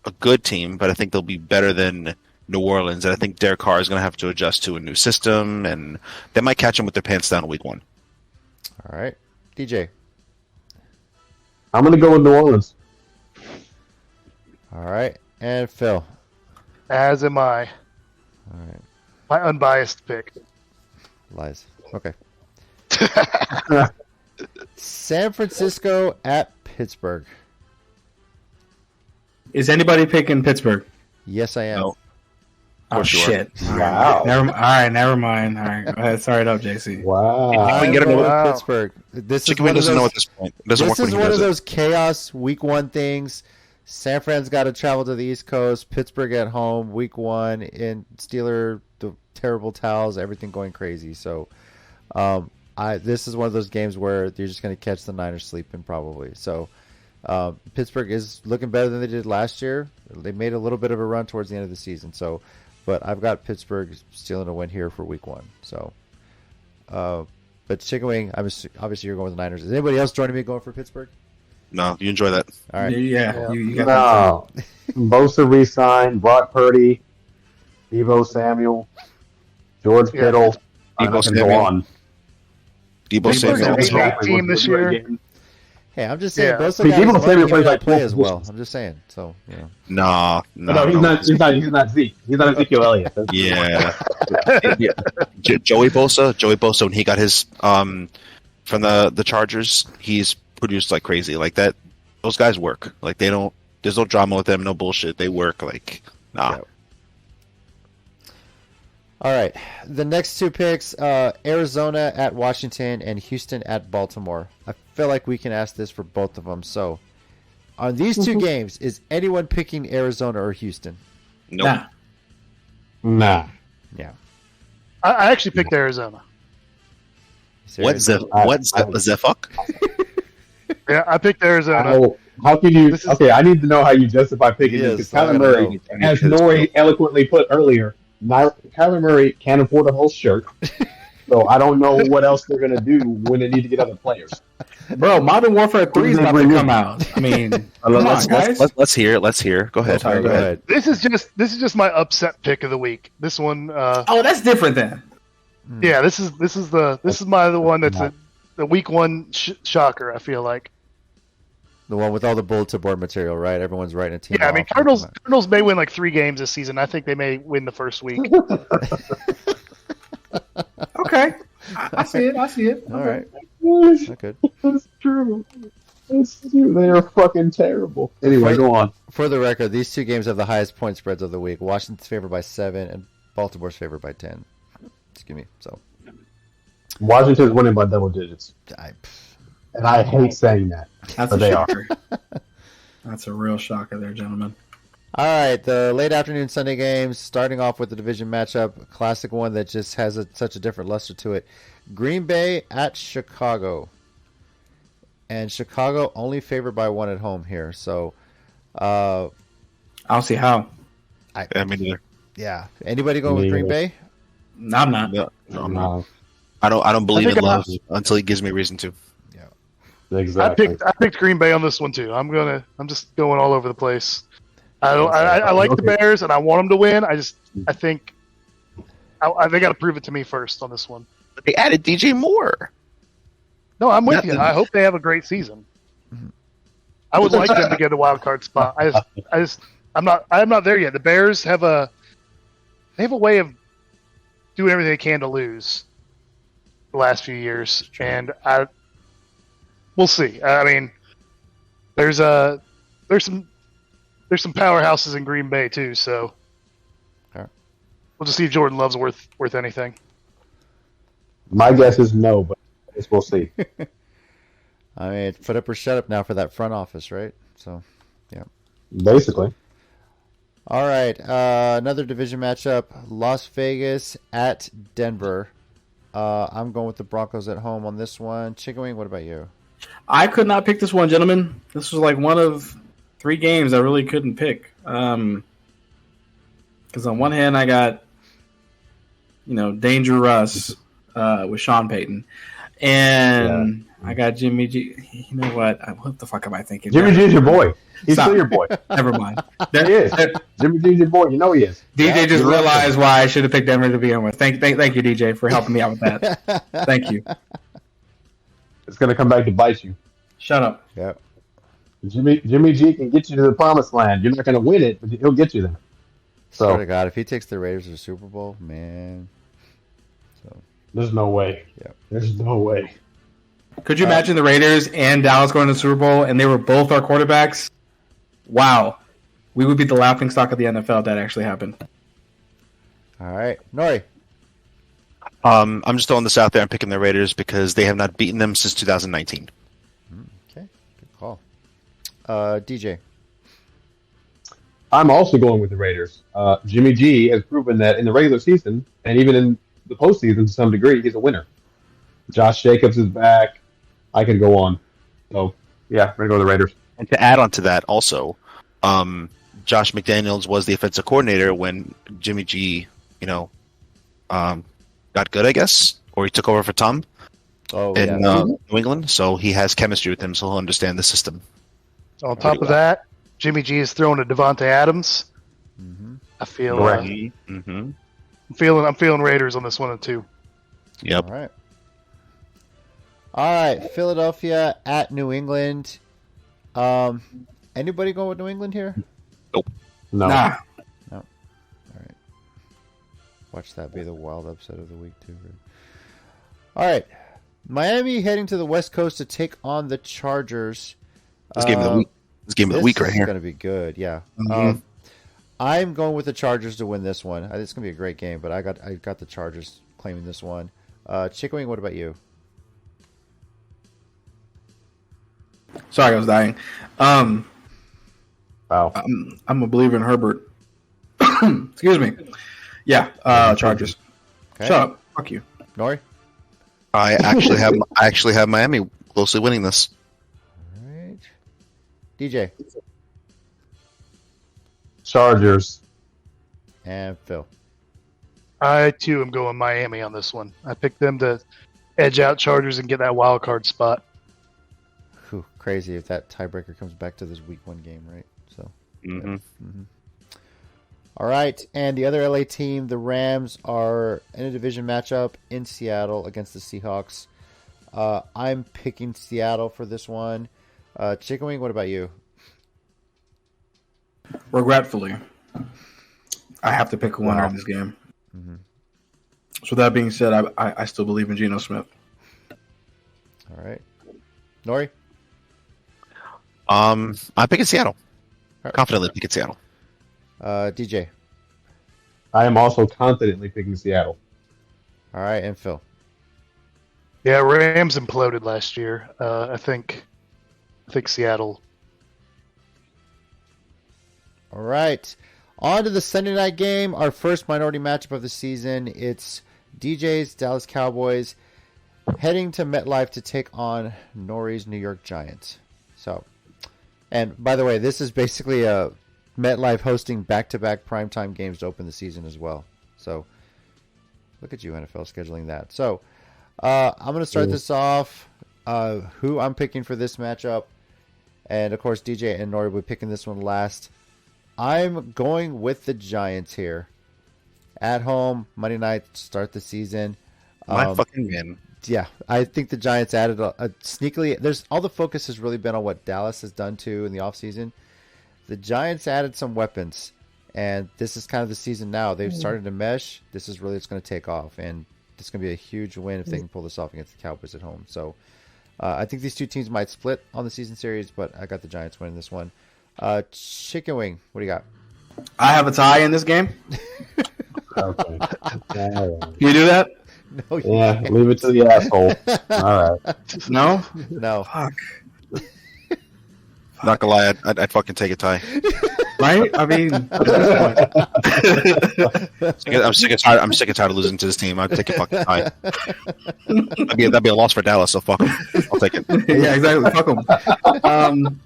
C: a good team, but I think they'll be better than New Orleans. And I think Derek Carr is going to have to adjust to a new system, and they might catch them with their pants down in week 1.
A: All right. DJ.
E: I'm going to go with New Orleans.
A: All right. And Phil.
D: As am I.
A: All right.
D: My unbiased pick.
A: Lies. Okay. San Francisco at Pittsburgh.
B: Is anybody picking Pittsburgh?
A: Yes, I am.
C: No.
B: Oh,
C: sure.
B: shit.
E: Wow.
B: All right, never mind. All right, go ahead. Start it up, JC.
E: Wow.
C: I can
A: I'm
C: get
A: going
C: another-
A: with
D: Wow.
A: Pittsburgh. This
C: Chicken
A: is
C: Wing
A: one of
C: doesn't know
A: those,
C: at this point. It doesn't
A: this
C: work
A: is
C: when he
A: one
C: does
A: of
C: it.
A: those chaos week 1 things. San Fran's got to travel to the East Coast. Pittsburgh at home week 1 in Steeler, the terrible towels, everything going crazy. So This is one of those games where you're just going to catch the Niners sleeping probably. So Pittsburgh is looking better than they did last year. They made a little bit of a run towards the end of the season. So, but I've got Pittsburgh stealing a win here for Week 1. So, but Chicken Wing, obviously you're going with the Niners. Is anybody else joining me going for Pittsburgh?
C: No, you enjoy that.
A: All right.
B: Yeah. You got
E: No. Bosa re-signed, Brock Purdy, Deebo Samuel, George Kittle.
C: Deebo
E: I can
C: Samuel.
E: go on.
C: Deebo
D: Samuel.
C: Samuel.
D: Team this year.
A: Hey, I'm just saying,
D: Yeah.
A: Bosa
E: Deebo Samuel plays like
A: play
E: both
A: as well.
E: positions.
A: I'm just saying. So,
C: No,
E: No, he's not Zeke. He's not Ezekiel Elliott.
C: Yeah. Yeah. Joey Bosa, when he got his from the Chargers, he's produced like crazy. Like that, those guys work. Like they don't. There's no drama with them. No bullshit. They work. Like nah.
A: Yeah. All right. The next two picks, Arizona at Washington and Houston at Baltimore. I feel like we can ask this for both of them. So, on these two games, is anyone picking Arizona or Houston?
C: Nope.
E: Nah.
A: Yeah.
D: I actually picked Arizona.
C: What's the fuck?
D: Yeah, I picked Arizona.
E: How can you? Okay, I need to know how you justify picking this because Kyler Murray, as Nori eloquently put earlier, Kyler Murray can't afford a whole shirt. So I don't know what else they're gonna do when they need to get other players.
B: Bro, Modern Warfare 3 is about to come out. I mean, come on, guys.
C: Let's hear. Let's hear. Go ahead.
A: Go ahead.
D: This is just my upset pick of the week. This one.
B: Oh, that's different then.
D: Yeah, this is the one that's the week 1 shocker. I feel like.
A: The one with all the bulletin board material, right? Everyone's writing a team.
D: Yeah, I mean, Cardinals may win like 3 games this season. I think they may win the first week.
B: Okay, I see it.
A: All right. Good.
E: That's true. That's true. They are fucking terrible. Anyway, go on.
A: For the record, these two games have the highest point spreads of the week. Washington's favored by 7 and Baltimore's favored by 10. Excuse me. So
E: Washington's winning by double digits. And I hate saying that.
B: That's
E: but
B: a
E: they are.
B: shocker. That's a real shocker there, gentlemen.
A: All right, the late afternoon Sunday games, starting off with the division matchup, a classic one that just has such a different luster to it. Green Bay at Chicago. And Chicago only favored by 1 at home here. So,
B: I don't see how.
C: I mean, either.
A: Yeah. Anybody going with Green Bay?
B: No, I'm not.
C: No, I'm not. I don't believe in love until he gives me reason to.
A: Yeah.
E: Exactly.
D: I picked Green Bay on this one too. I'm just going all over the place. I like the Bears and I want them to win. I think they got to prove it to me first on this one.
C: But they added DJ Moore.
D: No, I'm with you. I hope they have a great season. I would like them to get a wild card spot. I'm not there yet. The Bears have a way of doing everything they can to lose the last few years, and we'll see. I mean, there's some powerhouses in Green Bay too, so we'll just see if Jordan Love's worth anything.
E: My guess is no, but I guess we'll see.
A: I mean, it's put up or shut up now for that front office, right? So, yeah.
E: Basically.
A: All right, another division matchup: Las Vegas at Denver. I'm going with the Broncos at home on this one. Chicken Wing, what about you?
B: I could not pick this one, gentlemen. This was like one of 3 games I really couldn't pick. Because on one hand, I got, Danger Russ with Sean Payton. And I got Jimmy G. You know what? What the fuck am I thinking?
E: Jimmy G's your boy. He's still your boy.
B: Never mind.
E: He is. Jimmy G's your boy. You know he is.
B: DJ just realized why I should have picked Denver to begin with. Thank you, DJ, for helping me out with that. Thank you.
E: It's going to come back to bite you.
B: Shut up.
A: Yep.
E: Jimmy G can get you to the promised land. You're not going to win it, but he'll get you there. So,
A: swear to God, if he takes the Raiders to the Super Bowl, man. So
E: there's no way.
A: Yeah.
E: There's no way.
B: Could you imagine the Raiders and Dallas going to the Super Bowl and they were both our quarterbacks? Wow. We would be the laughingstock of the NFL if that actually happened.
A: All right. Nori.
C: I'm just throwing this out there and picking the Raiders because they have not beaten them since 2019.
A: Okay. Good call. DJ.
E: I'm also going with the Raiders. Jimmy G has proven that in the regular season and even in the postseason to some degree, he's a winner. Josh Jacobs is back. I could go on. So, yeah, we're going to go with the Raiders.
C: And to add on to that, also, Josh McDaniels was the offensive coordinator when Jimmy G, got good, I guess, or he took over for Tom in New England. So he has chemistry with him, so he'll understand the system.
D: On top of that, Jimmy G is throwing to Devontae Adams.
A: Mm-hmm.
D: I feel.
C: Mm-hmm.
D: I'm feeling Raiders on this one too.
C: Yep.
A: All right. Philadelphia at New England. Anybody going with New England here?
C: Nope.
B: Nah.
A: All right. Watch that be the wild upset of the week too. All right. Miami heading to the West Coast to take on the Chargers.
C: This game of the week. This game of the week right here.
A: This is going to be good. Yeah.
C: Mm-hmm.
A: I'm going with the Chargers to win this one. It's going to be a great game, but I got the Chargers claiming this one. Chicken Wing, what about you?
B: Sorry, I was dying.
E: Wow.
B: I'm a believer in Herbert. Excuse me. Yeah, Chargers.
A: Okay.
B: Shut up. Fuck you.
A: Nori?
C: I actually have Miami closely winning this.
A: All right. DJ?
E: Chargers.
A: And Phil?
D: I too am going Miami on this one. I picked them to edge out Chargers and get that wild card spot.
A: Whew, crazy if that tiebreaker comes back to this week 1 game, right? So.
C: Mm-hmm.
A: Mm-hmm. All right, and the other LA team, the Rams, are in a division matchup in Seattle against the Seahawks. I'm picking Seattle for this one. Chicken Wing, what about you?
B: Regretfully, I have to pick a winner in this game.
A: Mm-hmm.
B: So that being said, I still believe in Geno Smith.
A: All right. Nori?
C: I'm picking Seattle.
A: Right.
C: Confidently picking Seattle.
A: DJ?
E: I am also confidently picking Seattle.
A: All right, and Phil?
D: Yeah, Rams imploded last year. I think Seattle.
A: All right. On to the Sunday night game, our first minority matchup of the season. It's DJ's Dallas Cowboys heading to MetLife to take on Nori's New York Giants. So, and by the way, this is basically a MetLife hosting back-to-back primetime games to open the season as well. So, look at you, NFL, scheduling that. So, I'm going to start this off. Who I'm picking for this matchup. And, of course, DJ and Nori will be picking this one last. I'm going with the Giants here. At home, Monday night, start the season.
C: My fucking man.
A: Yeah, I think the Giants added a sneakily. There's all the focus has really been on what Dallas has done too in the offseason. The Giants added some weapons, and this is kind of the season now. They've started to mesh. This is really it's going to take off, and it's going to be a huge win if they can pull this off against the Cowboys at home. So I think these two teams might split on the season series, but I got the Giants winning this one. Chicken Wing, what do you got?
B: I have a tie in this game.
E: Okay.
B: Can you do that?
A: No,
E: Yeah, leave it to the asshole. All right.
B: No?
A: no.
B: Fuck.
C: Not gonna lie, I'd fucking take a tie.
B: Right? I mean, at this point.
C: I'm sick and tired of losing to this team. I'd take a fucking tie. That'd be a loss for Dallas, so fuck them. I'll take it.
B: Yeah, exactly. Fuck them.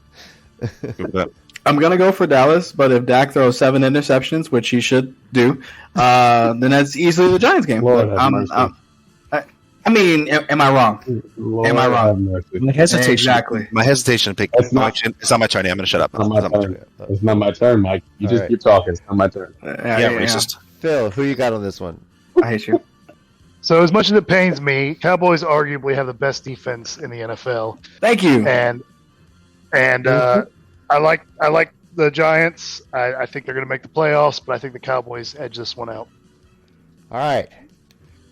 B: I'm going to go for Dallas, but if Dak throws 7 interceptions, which he should do, then that's easily the Giants game.
E: Lord have mercy.
B: I mean, am I wrong?
E: Lord
B: Am I wrong?
E: have mercy.
C: My hesitation.
B: Exactly.
C: My hesitation to pick.
E: It's not-
C: It's not my turn. I'm going to shut up.
E: It's not my turn. It's not my turn, Mike. You
A: All
E: just
A: right.
E: keep talking. It's not my turn.
C: Yeah, racist.
A: Phil, who you got on this one?
B: I hate you.
D: So as much as it pains me, Cowboys arguably have the best defense in the NFL,
B: Thank you.
D: and I like the Giants. I think they're going to make the playoffs, but I think the Cowboys edge this one out.
A: All right.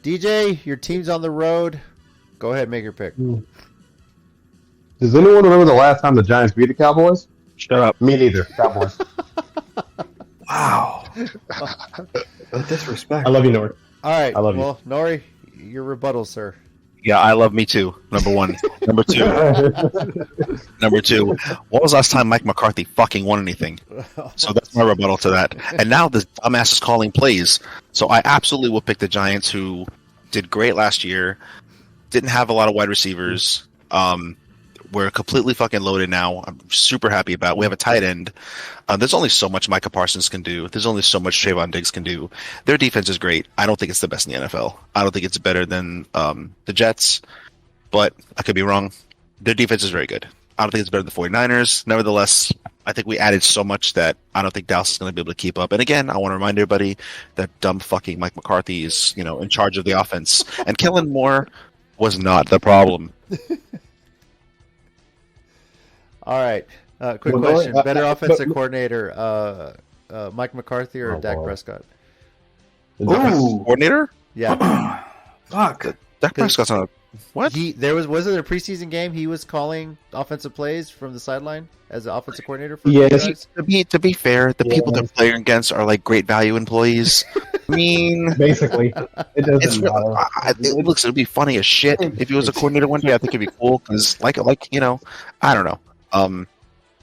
A: DJ, your team's on the road. Go ahead, make your pick.
E: Does anyone remember the last time the Giants beat the Cowboys?
C: Shut up.
E: Me neither. Cowboys.
B: Wow. The disrespect.
E: I love you, Nord.
A: All right.
E: I love you.
A: Well, Nori, your rebuttal, sir.
C: Yeah, I love me too. Number one. Number two. When was the last time Mike McCarthy fucking won anything? So that's my rebuttal to that. And now this dumbass is calling plays. So I absolutely will pick the Giants, who did great last year. didn't have a lot of wide receivers. We're completely fucking loaded now. I'm super happy about it. We have a tight end. There's only so much Micah Parsons can do. There's only so much Trayvon Diggs can do. Their defense is great. I don't think it's the best in the NFL. I don't think it's better than the Jets, but I could be wrong. Their defense is very good. I don't think it's better than the 49ers. Nevertheless, I think we added so much that I don't think Dallas is going to be able to keep up. And again, I want to remind everybody that dumb fucking Mike McCarthy is, in charge of the offense. And Kellen Moore was not the problem.
A: All right. Quick question. Better offensive coordinator, Mike McCarthy or Dak Prescott?
B: Ooh.
C: Coordinator?
A: Yeah.
B: Fuck.
C: Dak Prescott's on a... What?
A: Was it a preseason game? He was calling offensive plays from the sideline as an offensive coordinator for
E: Yes.
C: To be fair, the people they're playing against are like great value employees. I mean,
E: Basically, it doesn't matter.
C: It'd be funny as shit if he was a coordinator one day. I think it'd be cool because, I don't know.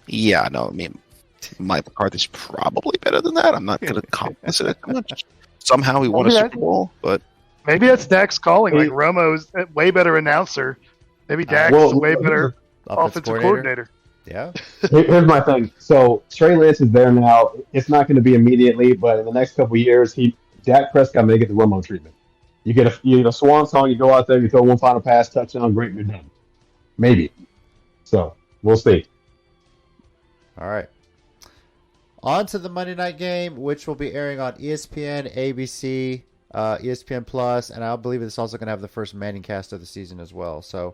C: Yeah, no, I mean, Mike McCarthy's probably better than that. I'm not going to compliment it too much. Somehow he won a Super Bowl, but
D: maybe that's Dak's calling. Like Romo's a way better announcer. Maybe Dak's a way better offensive coordinator.
A: Yeah.
E: Here's my thing. So Trey Lance is there now. It's not going to be immediately, but in the next couple of years, Dak Prescott may get the Romo treatment. You get a swan song. You go out there, you throw one final pass, touchdown, great, you're done. Maybe. So we'll see.
A: All right. On to the Monday night game, which will be airing on ESPN, ABC, ESPN Plus, and I believe it's also going to have the first Manning cast of the season as well. So,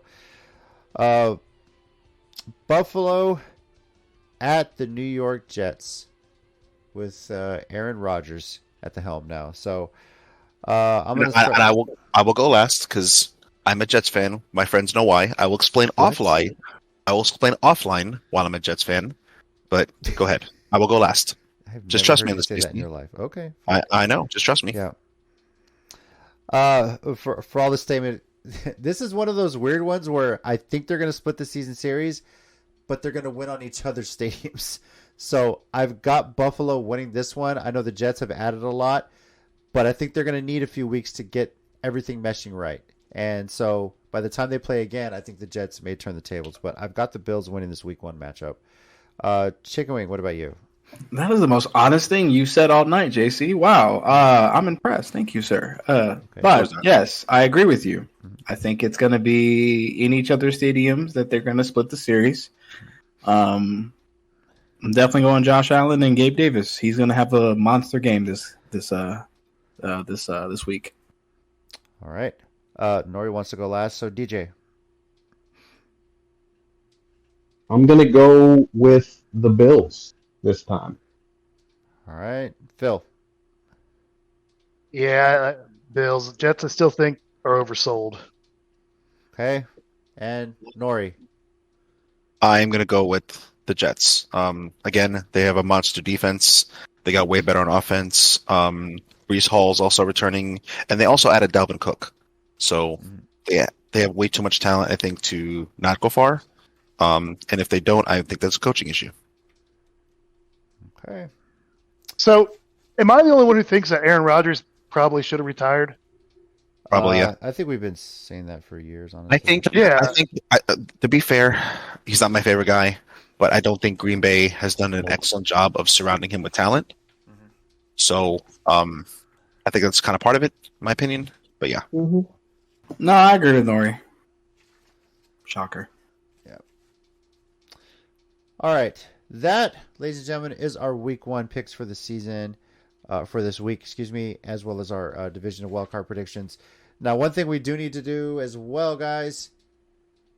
A: Buffalo at the New York Jets with Aaron Rodgers at the helm now. So, I'm going to start.
C: And I will go last because I'm a Jets fan. My friends know why. I will explain offline. I will explain offline while I'm a Jets fan. But go ahead. I will go last. Just trust me on this piece.
A: In your life. Okay.
C: I know. Just trust me.
A: Yeah. For all the statement, this is one of those weird ones where I think they're going to split the season series, but they're going to win on each other's stadiums. So I've got Buffalo winning this one. I know the Jets have added a lot, but I think they're going to need a few weeks to get everything meshing right. And so by the time they play again, I think the Jets may turn the tables. But I've got the Bills winning this Week 1 matchup. Chicken Wing, what about you?
B: That is the most honest thing you said all night, JC. Wow. I'm impressed. Thank you, sir. But yes, I agree with you. I think it's going to be in each other's stadiums that they're going to split the series. I'm definitely going Josh Allen and Gabe Davis. He's going to have a monster game this week.
A: All right. Nori wants to go last, so DJ.
E: I'm going to go with the Bills this time.
A: All right. Phil.
D: Yeah, Bills. Jets I still think are oversold.
A: Okay. And Nori.
C: I'm going to go with the Jets. Again, they have a monster defense. They got way better on offense. Breece Hall's also returning. And they also added Dalvin Cook. So they have way too much talent, I think, to not go far. And if they don't, I think that's a coaching issue.
A: Okay.
D: So, am I the only one who thinks that Aaron Rodgers probably should have retired?
C: Probably, yeah.
A: I think we've been saying that for years, honestly.
C: I think, to be fair, he's not my favorite guy, but I don't think Green Bay has done an excellent job of surrounding him with talent. Mm-hmm. So, I think that's kind of part of it, in my opinion. But yeah.
B: Mm-hmm. No, I agree with Nori. Shocker.
A: Yeah. All right. That, ladies and gentlemen, is our Week 1 picks for the season, for this week, as well as our division of wildcard predictions. Now, one thing we do need to do as well, guys,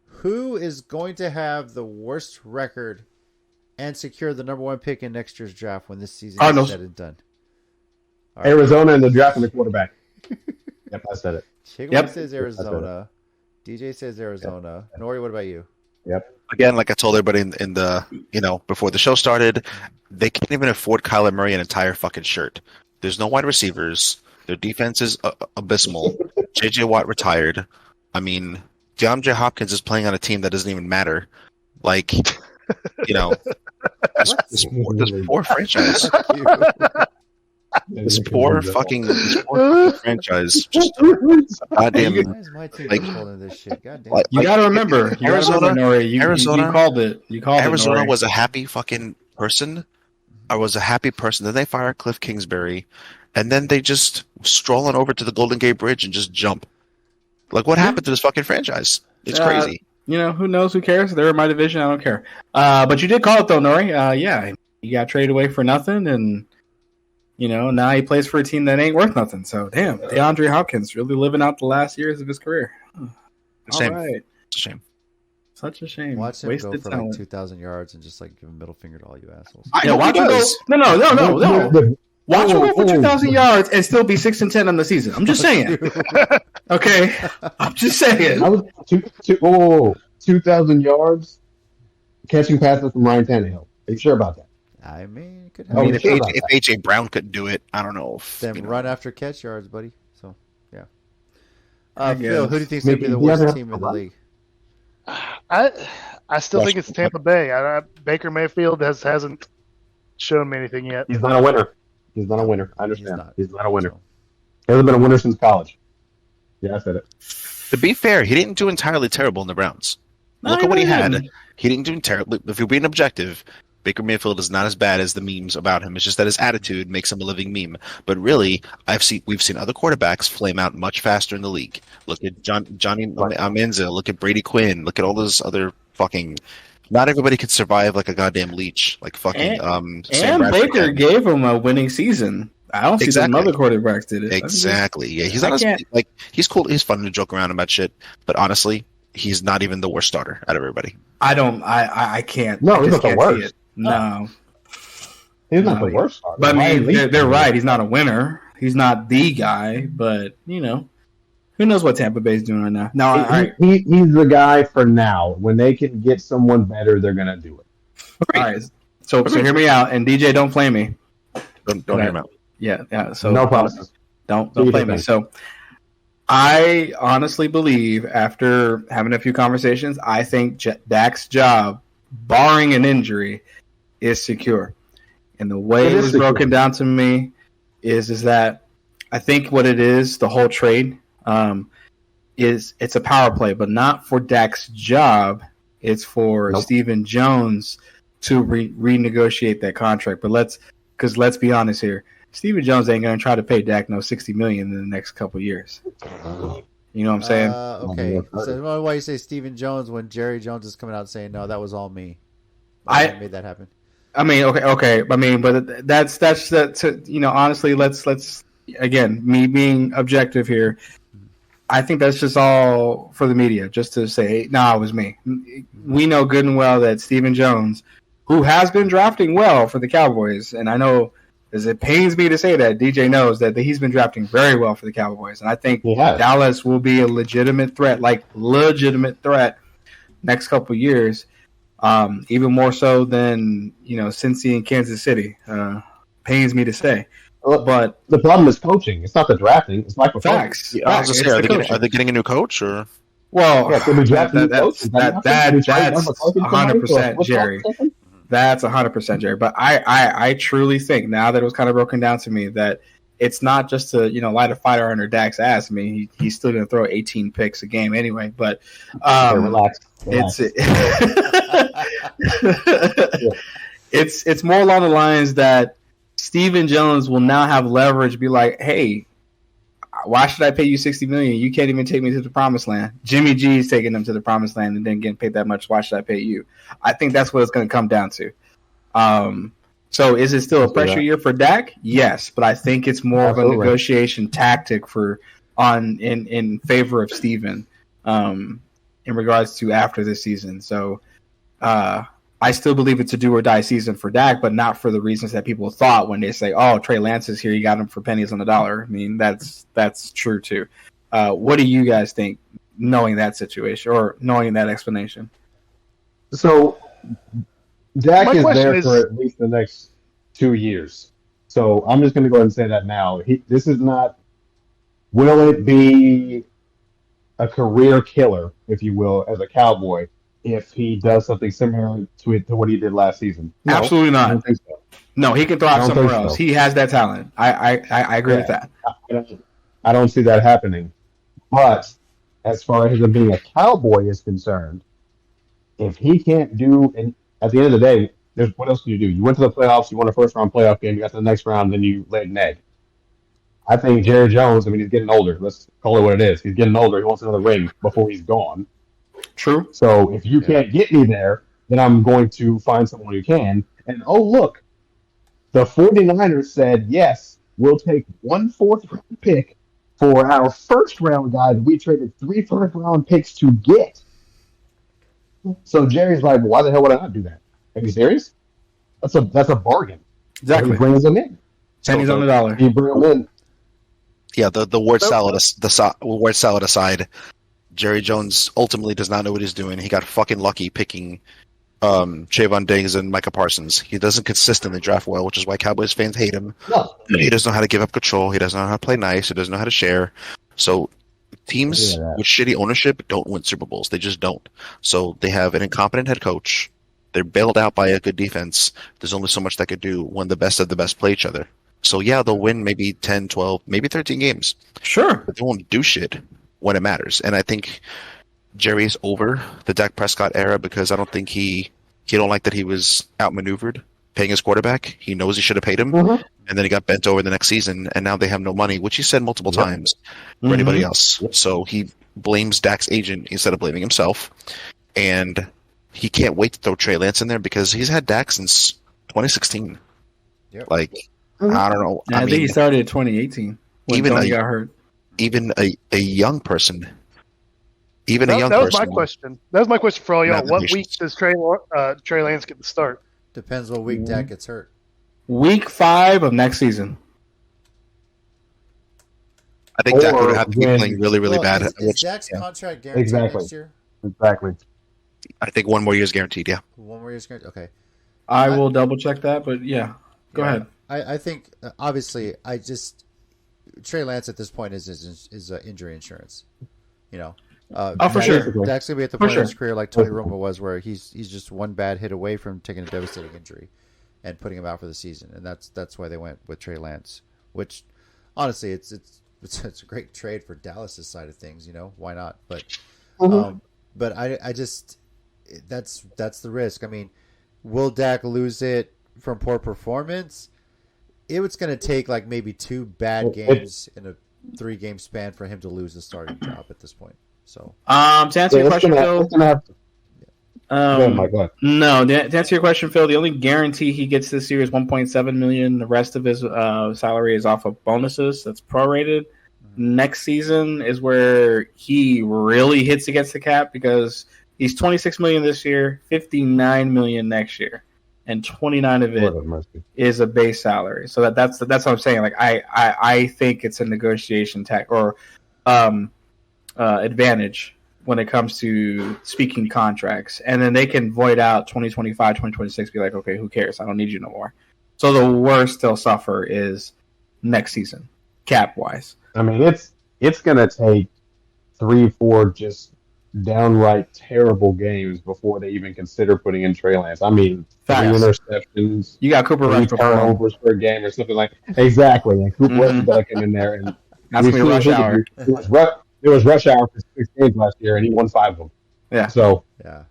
A: who is going to have the worst record and secure the number 1 pick in next year's draft when this season is said and done?
E: Right. Arizona and the draft and the quarterback. Yep, I said it.
A: Chicken says Arizona. DJ says Arizona. Yep. Nori, what about you?
E: Yep.
C: Again, like I told everybody in the before the show started, they can't even afford Kyler Murray an entire fucking shirt. There's no wide receivers. Their defense is abysmal. J.J. Watt retired. I mean, DeAndre Hopkins is playing on a team that doesn't even matter. Like, this poor franchise. This poor fucking franchise. Just goddamn.
A: Why is my team holding this shit? God damn.
B: You gotta remember,
C: Arizona.
B: You called it. You called
C: Arizona
B: it. Nori.
C: was a happy fucking person. I was a happy person. Then they fire Cliff Kingsbury, and then they just stroll on over to the Golden Gate Bridge and just jump. Like, what happened to this fucking franchise? It's crazy.
B: You know, who knows? Who cares? They're in my division. I don't care. But you did call it though, Nori. Yeah, he got traded away for nothing, and now he plays for a team that ain't worth nothing. So damn, DeAndre Hopkins really living out the last years of his career.
C: Shame.
B: Right.
C: It's a shame.
B: Such a shame.
A: Watch him
B: Wasted
A: go for
B: talent.
A: like 2,000 yards and just like give a middle finger to all you assholes.
B: Watch him go. No. Watch him go for 2,000 yards and still be 6-10 on the season. I'm just saying. Okay, I'm just saying.
E: I was 2,000 yards catching passes from Ryan Tannehill. Are you sure about that?
A: I mean, it could
C: I mean,
A: happen.
C: if AJ Brown couldn't do it, I don't know.
A: Then run after catch yards, buddy. So, yeah.
B: I
A: Phil,
B: guess.
A: who do you think is going to be the worst team in the league?
D: I still think it's Tampa Bay. Baker Mayfield hasn't shown me anything yet.
E: He's not a winner. I understand. He's not a winner.
A: So.
E: He hasn't been a winner since college. Yeah, I said it.
C: To be fair, he didn't do entirely terrible in the Browns. Look at what he had. He didn't do terribly. If you're being objective, Baker Mayfield is not as bad as the memes about him. It's just that his attitude makes him a living meme. But really, we've seen other quarterbacks flame out much faster in the league. Look at Johnny Manziel. Look at Brady Quinn. Look at all those other fucking. Not everybody could survive like a goddamn leach. Like fucking.
B: And Baker gave him a winning season. I don't see some other quarterbacks did it.
C: Exactly. Yeah, he's not like he's cool. He's fun to joke around about shit. But honestly, he's not even the worst starter out of everybody.
B: I can't.
E: No, he's not the worst.
B: No.
E: He's not the worst starter.
B: But I mean, they're right. He's not a winner. He's not the guy. But who knows what Tampa Bay's doing right now? No,
E: he's the guy for now. When they can get someone better, they're gonna do it.
B: All right. So hear me out, and DJ, don't play me.
C: Don't hear him out.
B: Yeah. So
E: no promises.
B: Don't play me. So I honestly believe, after having a few conversations, I think Dak's job, barring an injury, is secure. And the way it was broken down to me is that I think what it is, the whole trade, is it's a power play, but not for Dak's job. It's for Stephen Jones to renegotiate that contract. But let's be honest here. Stephen Jones ain't going to try to pay Dak $60 million in the next couple of years. You know what I'm saying?
A: Okay. So why you say Stephen Jones when Jerry Jones is coming out saying, no, that was all me. I made that happen.
B: I mean, okay. I mean, but that's honestly, let's again, me being objective here. I think that's just all for the media, just to say, it was me. We know good and well that Stephen Jones, who has been drafting well for the Cowboys, and I know, as it pains me to say that, DJ knows that he's been drafting very well for the Cowboys. And I think Dallas will be a legitimate threat next couple of years, even more so than, Cincy and Kansas City. Pains me to say. But
E: the problem is coaching. It's not the drafting. It's Michael
B: facts.
C: I was just saying, are they getting a new coach? Or?
B: Well,
E: that's
B: 100%, Jerry. That's 100%, Jerry. But I truly think, now that it was kind of broken down to me, that it's not just to light a fire under Dak's ass. I mean, he's still going to throw 18 picks a game anyway. But
E: relax.
B: It's more along the lines that Stephen Jones will now have leverage. Be like, hey, why should I pay you $60 million? You can't even take me to the promised land. Jimmy G's taking them to the promised land and then getting paid that much. Why should I pay you? I think that's what it's going to come down to. So is it still a pressure year for Dak? Yes, but I think it's more of a negotiation tactic in favor of Steven in regards to after this season. So I still believe it's a do or die season for Dak, but not for the reasons that people thought when they say, "Oh, Trey Lance is here. You got him for pennies on the dollar." I mean, that's true too. What do you guys think, knowing that situation or knowing that explanation?
E: So Dak is there for at least the next 2 years. So I'm just going to go ahead and say that now. This is not. Will it be a career killer, if you will, as a Cowboy, if he does something similar to what he did last season?
B: No, absolutely not.
E: I don't think so.
B: No, he can
E: I
B: thrive
E: don't
B: somewhere
E: think
B: else.
E: so.
B: He has that talent. I agree with that.
E: I don't see that happening. But as far as him being a Cowboy is concerned, if he can't do, and at the end of the day, what else can you do? You went to the playoffs, you won a first round playoff game, you got to the next round, then you laid an egg. I think Jerry Jones, I mean, he's getting older. Let's call it what it is. He's getting older. He wants another ring before he's gone.
B: True.
E: So if you can't get me there, then I'm going to find someone who can. And oh, look, the 49ers said, yes, we'll take 1 4th-round pick for our first-round guy that we traded 3 first-round picks to get. So Jerry's like, well, why the hell would I not do that? Are you serious? That's a bargain.
B: Exactly.
E: So he brings them in.
B: Pennies on the dollar.
E: He brings them in.
C: Yeah, the word salad, word salad aside, Jerry Jones ultimately does not know what he's doing. He got fucking lucky picking Trayvon Diggs and Micah Parsons. He doesn't consistently draft well, which is why Cowboys fans hate him.
E: No.
C: He doesn't know how to give up control. He doesn't know how to play nice. He doesn't know how to share. So teams with shitty ownership don't win Super Bowls. They just don't. So they have an incompetent head coach. They're bailed out by a good defense. There's only so much they could do when the best of the best play each other. So yeah, they'll win maybe 10, 12, maybe 13 games.
B: Sure.
C: But they won't do shit when it matters. And I think Jerry's over the Dak Prescott era because I don't think he don't like that he was outmaneuvered paying his quarterback. He knows he should have paid him.
E: Mm-hmm.
C: And then he got bent over the next season, and now they have no money, which he said multiple times for anybody else. So he blames Dak's agent instead of blaming himself. And he can't wait to throw Trey Lance in there because he's had Dak since 2016.
A: Yep.
C: Like, I don't know.
B: I think he started in 2018 when
C: even
B: Tony got hurt.
C: Even a young person. That
D: was my question. That was my question for all y'all. What week does Trey Lance get the start?
A: Depends what week Dak gets hurt.
B: Week 5 of next season.
C: I think Dak would have to be playing really, really bad.
A: Is Dak's contract guaranteed next year?
E: Exactly.
C: I think 1 more year is guaranteed, yeah.
A: 1 more year is guaranteed? Okay.
B: I will double check that, but yeah. Go ahead.
A: I think, obviously, Trey Lance at this point is injury insurance. You know?
B: For sure.
A: Dak's going to be at the point of his career like Tony Romo was, where he's just one bad hit away from taking a devastating injury and putting him out for the season. And that's why they went with Trey Lance, which, honestly, it's a great trade for Dallas' side of things, you know? Why not? But but I just that's the risk. I mean, will Dak lose it from poor performance? It's going to take like maybe 2 bad games in a 3-game span for him to lose the starting job at this point. So
B: to answer your question, Phil. No, to answer your question, Phil, the only guarantee he gets this year is $1.7 million. The rest of his salary is off of bonuses. That's prorated. Next season is where he really hits against the cap because he's $26 million this year, $59 million next year, and 29 of it is a base salary. So that's what I'm saying. Like I think it's a negotiation or advantage when it comes to speaking contracts, and then they can void out 2025, 2026. Be like, okay, who cares? I don't need you no more. So the worst they'll suffer is next season, cap wise.
E: I mean, it's going to take 3-4 just downright terrible games before they even consider putting in Trey Lance. I mean, 3 interceptions.
B: You got Cooper Rush
E: turnovers per game or something like exactly. And Cooper Rush got to come in there and
B: that's me rush hour.
E: It was rush hour for 6 games last year, and he won 5 of them.
B: Yeah.
E: So
A: yeah,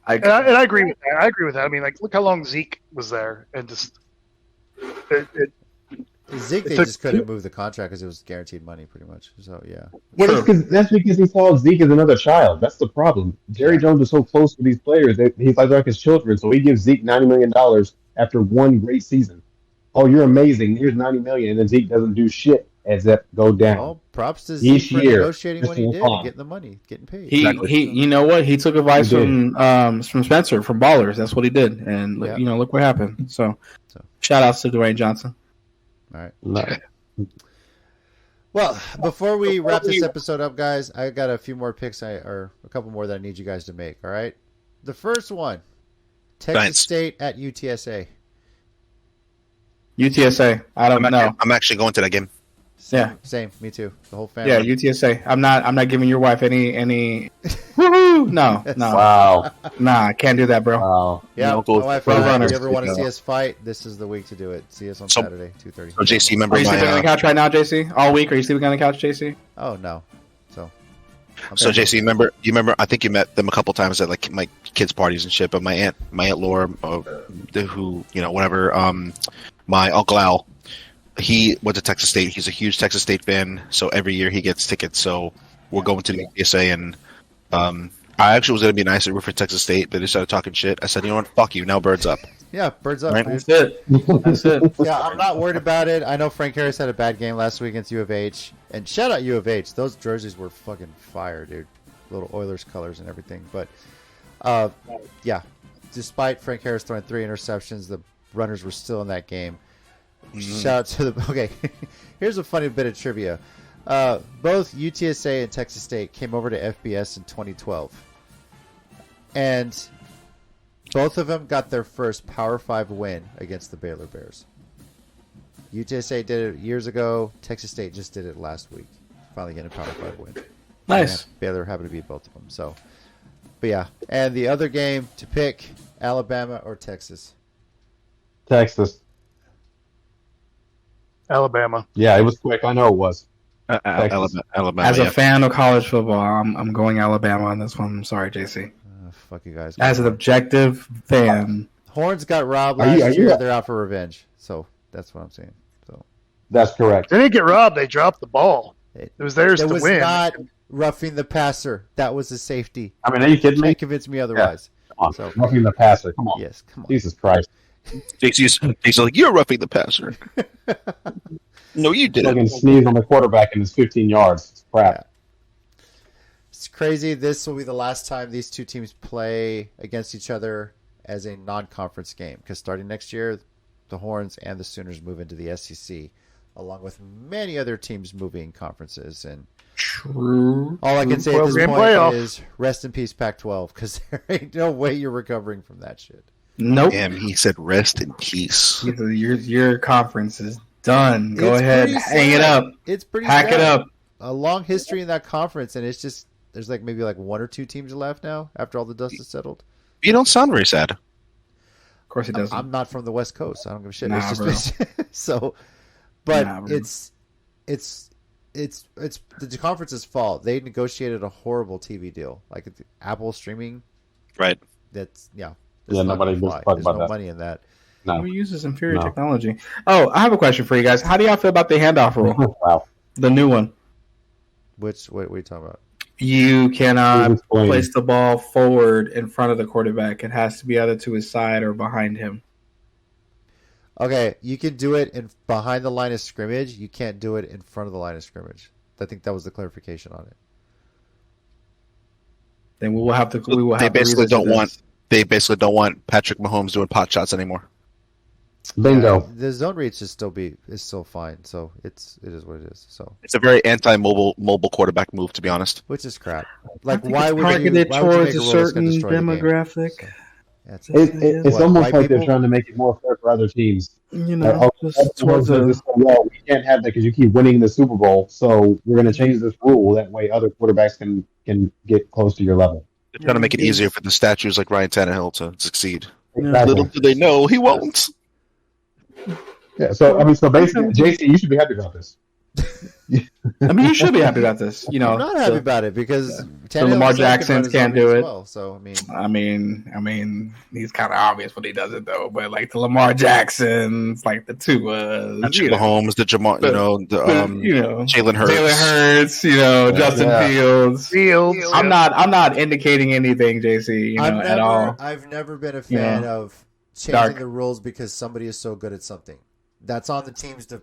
D: I agree with that. I agree with that. I mean, like, look how long Zeke was there, and just
A: Zeke, they just couldn't move the contract because it was guaranteed money, pretty much. So yeah.
E: Well, that's because he saw Zeke as another child. That's the problem. Jerry Jones is so close to these players that he's like his children. So he gives Zeke $90 million after 1 great season. Oh, you're amazing. Here's $90 million, and then Zeke doesn't do shit except go down.
A: Well, props to Zeke for negotiating when he did, and getting the money, getting paid.
B: He you know what? He took advice from Spencer from Ballers. That's what he did, and look what happened. So shout outs to Dwayne Johnson.
A: All right. Well, before we wrap this episode up, guys, I got a few more picks or a couple more that I need you guys to make. All right. The first one, Texas State at UTSA.
B: UTSA. I don't know.
C: I'm actually going to that game.
A: Same. Me too. The whole family.
B: Yeah, UTSA. I'm not giving your wife any. Woohoo! No.
E: Wow.
B: Nah, I can't do that, bro.
E: Wow.
A: Yeah,
C: No, go
A: my wife
B: with
A: and I, if
B: runners.
A: you ever want to see us fight, this is the week to do it. See us on Saturday, 2:30.
C: So JC, remember
B: Are you sleeping on the
C: my
B: couch right now, JC? All week? Are you sleeping on the couch, JC?
A: Oh no. So.
C: so JC, you remember? I think you met them a couple times at like my kids' parties and shit. But my aunt Laura, who whatever, my uncle Al, he went to Texas State. He's a huge Texas State fan. So every year he gets tickets. So we're going to the UTSA, and I actually was going to be nice and root for Texas State, but they started talking shit. I said, you know what? Fuck you. Now birds up.
A: Yeah, birds up.
C: Right.
A: Dude.
B: That's it.
A: Yeah, I'm not worried about it. I know Frank Harris had a bad game last week against U of H, and shout out U of H. Those jerseys were fucking fire, dude. Little Oilers colors and everything. But yeah, despite Frank Harris throwing 3 interceptions, the runners were still in that game. Shout out to the. Okay, here's a funny bit of trivia. Both UTSA and Texas State came over to FBS in 2012, and both of them got their first Power 5 win against the Baylor Bears. UTSA did it years ago. Texas State just did it last week. Finally getting a Power 5 win.
B: Nice.
A: And Baylor happened to beat both of them. So, but yeah. And the other game to pick, Alabama or Texas?
E: Texas.
D: Alabama.
E: Yeah, it was quick. I know it was.
C: Alabama.
B: As
C: yeah.
B: a fan of college football, I'm going Alabama on this one. I'm sorry, JC.
A: Fuck you guys.
B: As an objective fan,
A: Horns got robbed
E: Are you-
A: last
E: are you-
A: year. They're out for revenge. So that's what I'm saying. So
E: That's correct.
D: They didn't get robbed. They dropped the ball. It was theirs
A: it
D: to
A: was
D: win.
A: not roughing the passer. That was a safety.
E: I mean, are you kidding me?
A: Can't convince me otherwise.
E: Come on.
A: So-
E: Roughing the passer. Come on.
A: Yes, come on.
E: Jesus Christ.
C: JC's like, you're roughing the passer. No, you didn't.
E: Fucking sneeze on the quarterback and it's 15 yards. It's crap.
A: Yeah. It's crazy. This will be the last time these two teams play against each other as a non-conference game, because starting next year, the Horns and the Sooners move into the SEC, along with many other teams moving conferences. And
B: true.
A: all I can say at this
D: Program
A: point
D: playoff.
A: is rest in peace, Pac-12, because there ain't no way you're recovering from that shit.
B: Nope.
C: Damn, he said rest in peace.
B: Your conference is done. Go
A: It's
B: ahead,
A: pretty
B: hang
A: sad.
B: it up,
A: It's pretty
B: pack it
A: sad.
B: up.
A: A long history in that conference, and it's just there's like maybe like 1 or 2 teams left now after all the dust is settled.
C: You don't sound very sad.
B: Of course, it doesn't.
A: I'm not from the West Coast. I don't give a shit.
B: Nah,
A: It's just so, but
B: Nah, bro.
A: it's the conference's fault. They negotiated a horrible TV deal, like Apple streaming.
C: Right.
A: That's
E: Yeah,
A: not
E: nobody
A: gonna
E: gives
A: fly.
E: a fuck
A: There's
E: about
A: no
E: that.
A: money in that.
E: No.
B: Who uses inferior
E: No.
B: technology? Oh, I have a question for you guys. How do y'all feel about the handoff rule?
E: Wow.
B: The new one.
A: What are you talking about?
B: You cannot
E: Please explain.
B: place the ball forward in front of the quarterback. It has to be either to his side or behind him.
A: Okay, you can do it in behind the line of scrimmage. You can't do it in front of the line of scrimmage. I think that was the clarification on it.
B: Then we will have to.
C: They basically don't want Patrick Mahomes doing pot shots anymore.
E: Bingo.
A: The zone read is still fine. So it is what it is. So
C: It's a very anti-mobile quarterback move, to be honest.
A: which is crap. Like
B: I think
A: why
B: it's
A: would
B: targeted
A: why would you
B: towards
A: make
B: a
A: rule that's gonna
B: certain
A: destroy the game?
B: demographic?
A: So, that's
E: It's
A: What,
E: almost
A: white
E: like they're
A: people?
E: trying to make it more fair for other teams.
B: You
E: Like,
B: know,
E: oh,
B: just towards a.
E: well, we can't have that because you keep winning the Super Bowl. So we're going to change this rule. That way, other quarterbacks can get close to your level.
C: They're trying to make it easier for the statues like Ryan Tannehill to succeed.
E: Exactly.
C: Little do they know, he won't.
E: Yeah. So basically, JC, you should be happy about this.
B: I mean, you should be happy about this. You know,
A: I'm not happy about it because Tannehill
B: Lamar
A: himself can run
B: Jacksons
A: his
B: can't
A: own
B: do
A: read as
B: it.
A: well, so
B: I mean, he's kind of obvious when he does it though. But like the Lamar Jacksons, like the Tuas,
C: Patrick Mahomes, the Jamar, Jalen Hurts.
B: Jalen Hurts, Justin
E: Yeah.
B: Fields.
D: Fields.
B: I'm not indicating anything, JC, at all.
A: I've never been a fan of changing
B: Dark.
A: the rules because somebody is so good at something. That's on the teams to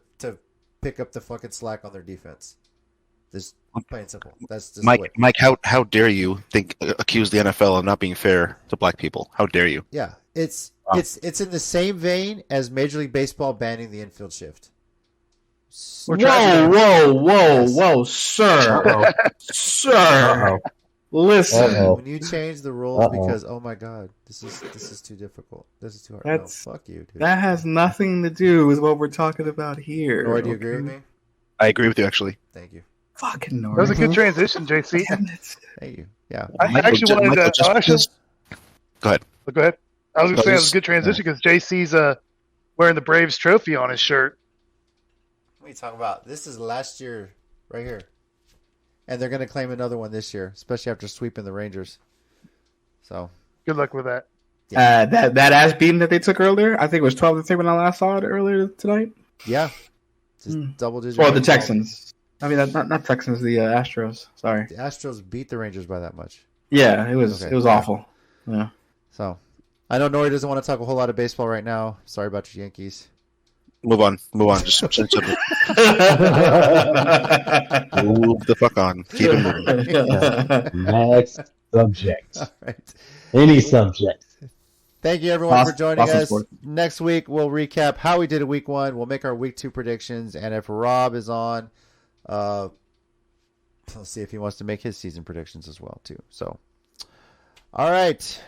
A: pick up the fucking slack on their defense. Just plain and simple. That's just the way.
C: Mike, how dare you accuse the NFL of not being fair to black people? How dare you?
A: Yeah, it's in the same vein as Major League Baseball banning the infield shift.
B: Whoa, sir,
E: Uh-oh.
B: sir.
E: Uh-oh.
B: Listen,
E: Uh-oh.
A: When you change the rules
E: Uh-oh.
A: because oh my god, this is too difficult. This is too hard.
B: That's-
A: No, fuck you, dude.
B: that has nothing to do with what we're talking about here.
A: Nor do you agree with me?
C: I agree with you, actually.
A: Thank you.
B: Fucking
D: That was a good transition, JC.
A: Thank you. Yeah.
D: I actually wanted to.
C: Go ahead.
D: Go ahead. I was going to say it was a good transition because JC's wearing the Braves trophy on his shirt.
A: What are you talking about? This is last year, right here, and they're going to claim another one this year, especially after sweeping the Rangers. So
D: good luck with that.
B: Yeah. That ass beating that they took earlier, I think it was 12-3 when I last saw it earlier tonight.
A: Yeah, just double digit.
B: Or the Texans. I mean, not Texans, the Astros. Sorry,
A: the Astros beat the Rangers by that much.
B: Yeah, it was awful. Yeah.
A: So, I know Nori doesn't want to talk a whole lot of baseball right now. Sorry about your Yankees.
C: Move on. Just move the fuck on. Keep it moving.
E: Next subject.
A: All right.
E: Any subject.
A: Thank you, everyone, for joining us.
B: Sport.
A: Next week, we'll recap how we did in week 1. We'll make our week 2 predictions. And if Rob is on, let's see if he wants to make his season predictions as well, too. So, all right.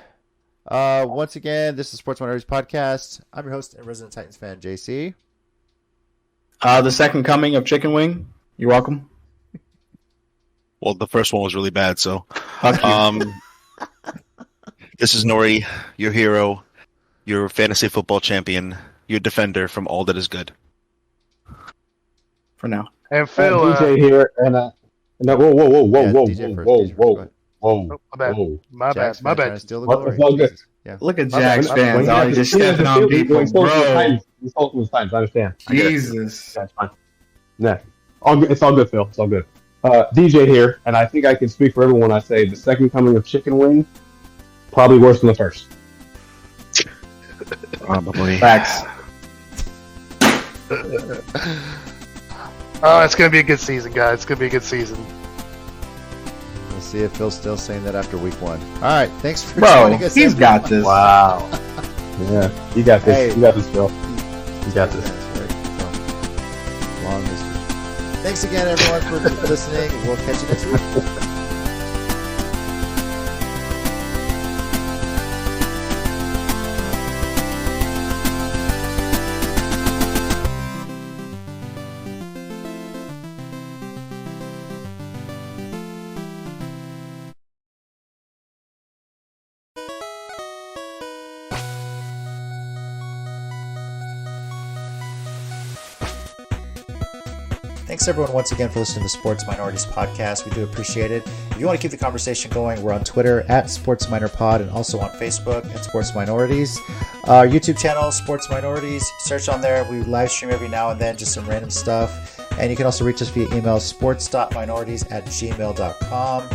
A: Once again, this is Sports Minorities Podcast. I'm your host and resident Titans fan, JC.
B: The second coming of Chicken Wing. You're welcome.
C: Well, the first one was really bad, so.
B: Fuck you.
C: This is Nori, your hero, your fantasy football champion, your defender from all that is good.
B: For now.
D: And Phil.
E: DJ here, and no, whoa.
D: Oh, my bad. My bad.
A: Steal the glory.
E: Yeah.
B: Look at Jags fans. All just stepping on people, bro.
E: It's all times. I understand.
B: Jesus.
E: That's fine. Nah. It's all good, Phil. It's all good. DJ here, and I think I can speak for everyone. I say the second coming of Chicken Wing, probably worse than the first.
C: Probably.
B: Facts.
D: It's going to be a good season, guys. It's going to be a good season.
A: We'll see if Phil's still saying that after week 1. All right. Thanks for
B: Bro,
A: joining us.
B: he's got this.
E: Wow. Yeah. You got this.
A: Hey.
E: You got this, Phil. You got this.
A: Long history. Thanks again, everyone, for listening. We'll catch you next week. Thanks, everyone, once again for listening to the Sports Minorities Podcast. We do appreciate it. If you want to keep the conversation going, we're on Twitter at SportsMinorPod and also on Facebook at Sports Minorities. Our YouTube channel, Sports Minorities. Search on there. We live stream every now and then, just some random stuff. And you can also reach us via email, sports.minorities@gmail.com.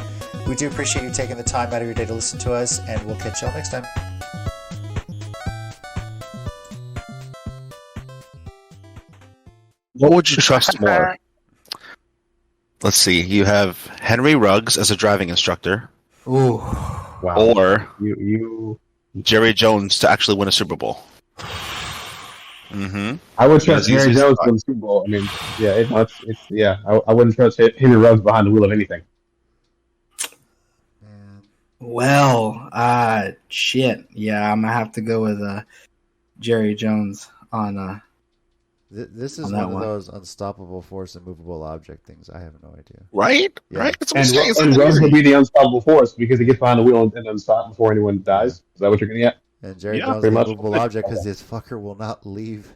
A: We do appreciate you taking the time out of your day to listen to us, and we'll catch y'all next time.
C: What would you trust more? Let's see. You have Henry Ruggs as a driving instructor.
B: Ooh.
E: Wow.
C: Or
E: you
C: Jerry Jones to actually win a Super Bowl. Mm-hmm.
E: I would trust Jerry Jones to win the Super Bowl. I mean, yeah, I wouldn't trust Henry Ruggs behind the wheel of anything.
B: Well, shit. Yeah, I'm gonna have to go with Jerry Jones on.
A: This is one of those unstoppable force and movable object things. I have no idea.
C: Right?
A: Yeah.
C: Right? That's what
E: And
C: I'm saying.
E: Ruggs will be the unstoppable force because he gets behind the wheel and unstopped before anyone dies. Is that what you're getting at?
A: And Jerry Jones is
E: pretty
A: a
E: much.
A: movable object because this fucker will not leave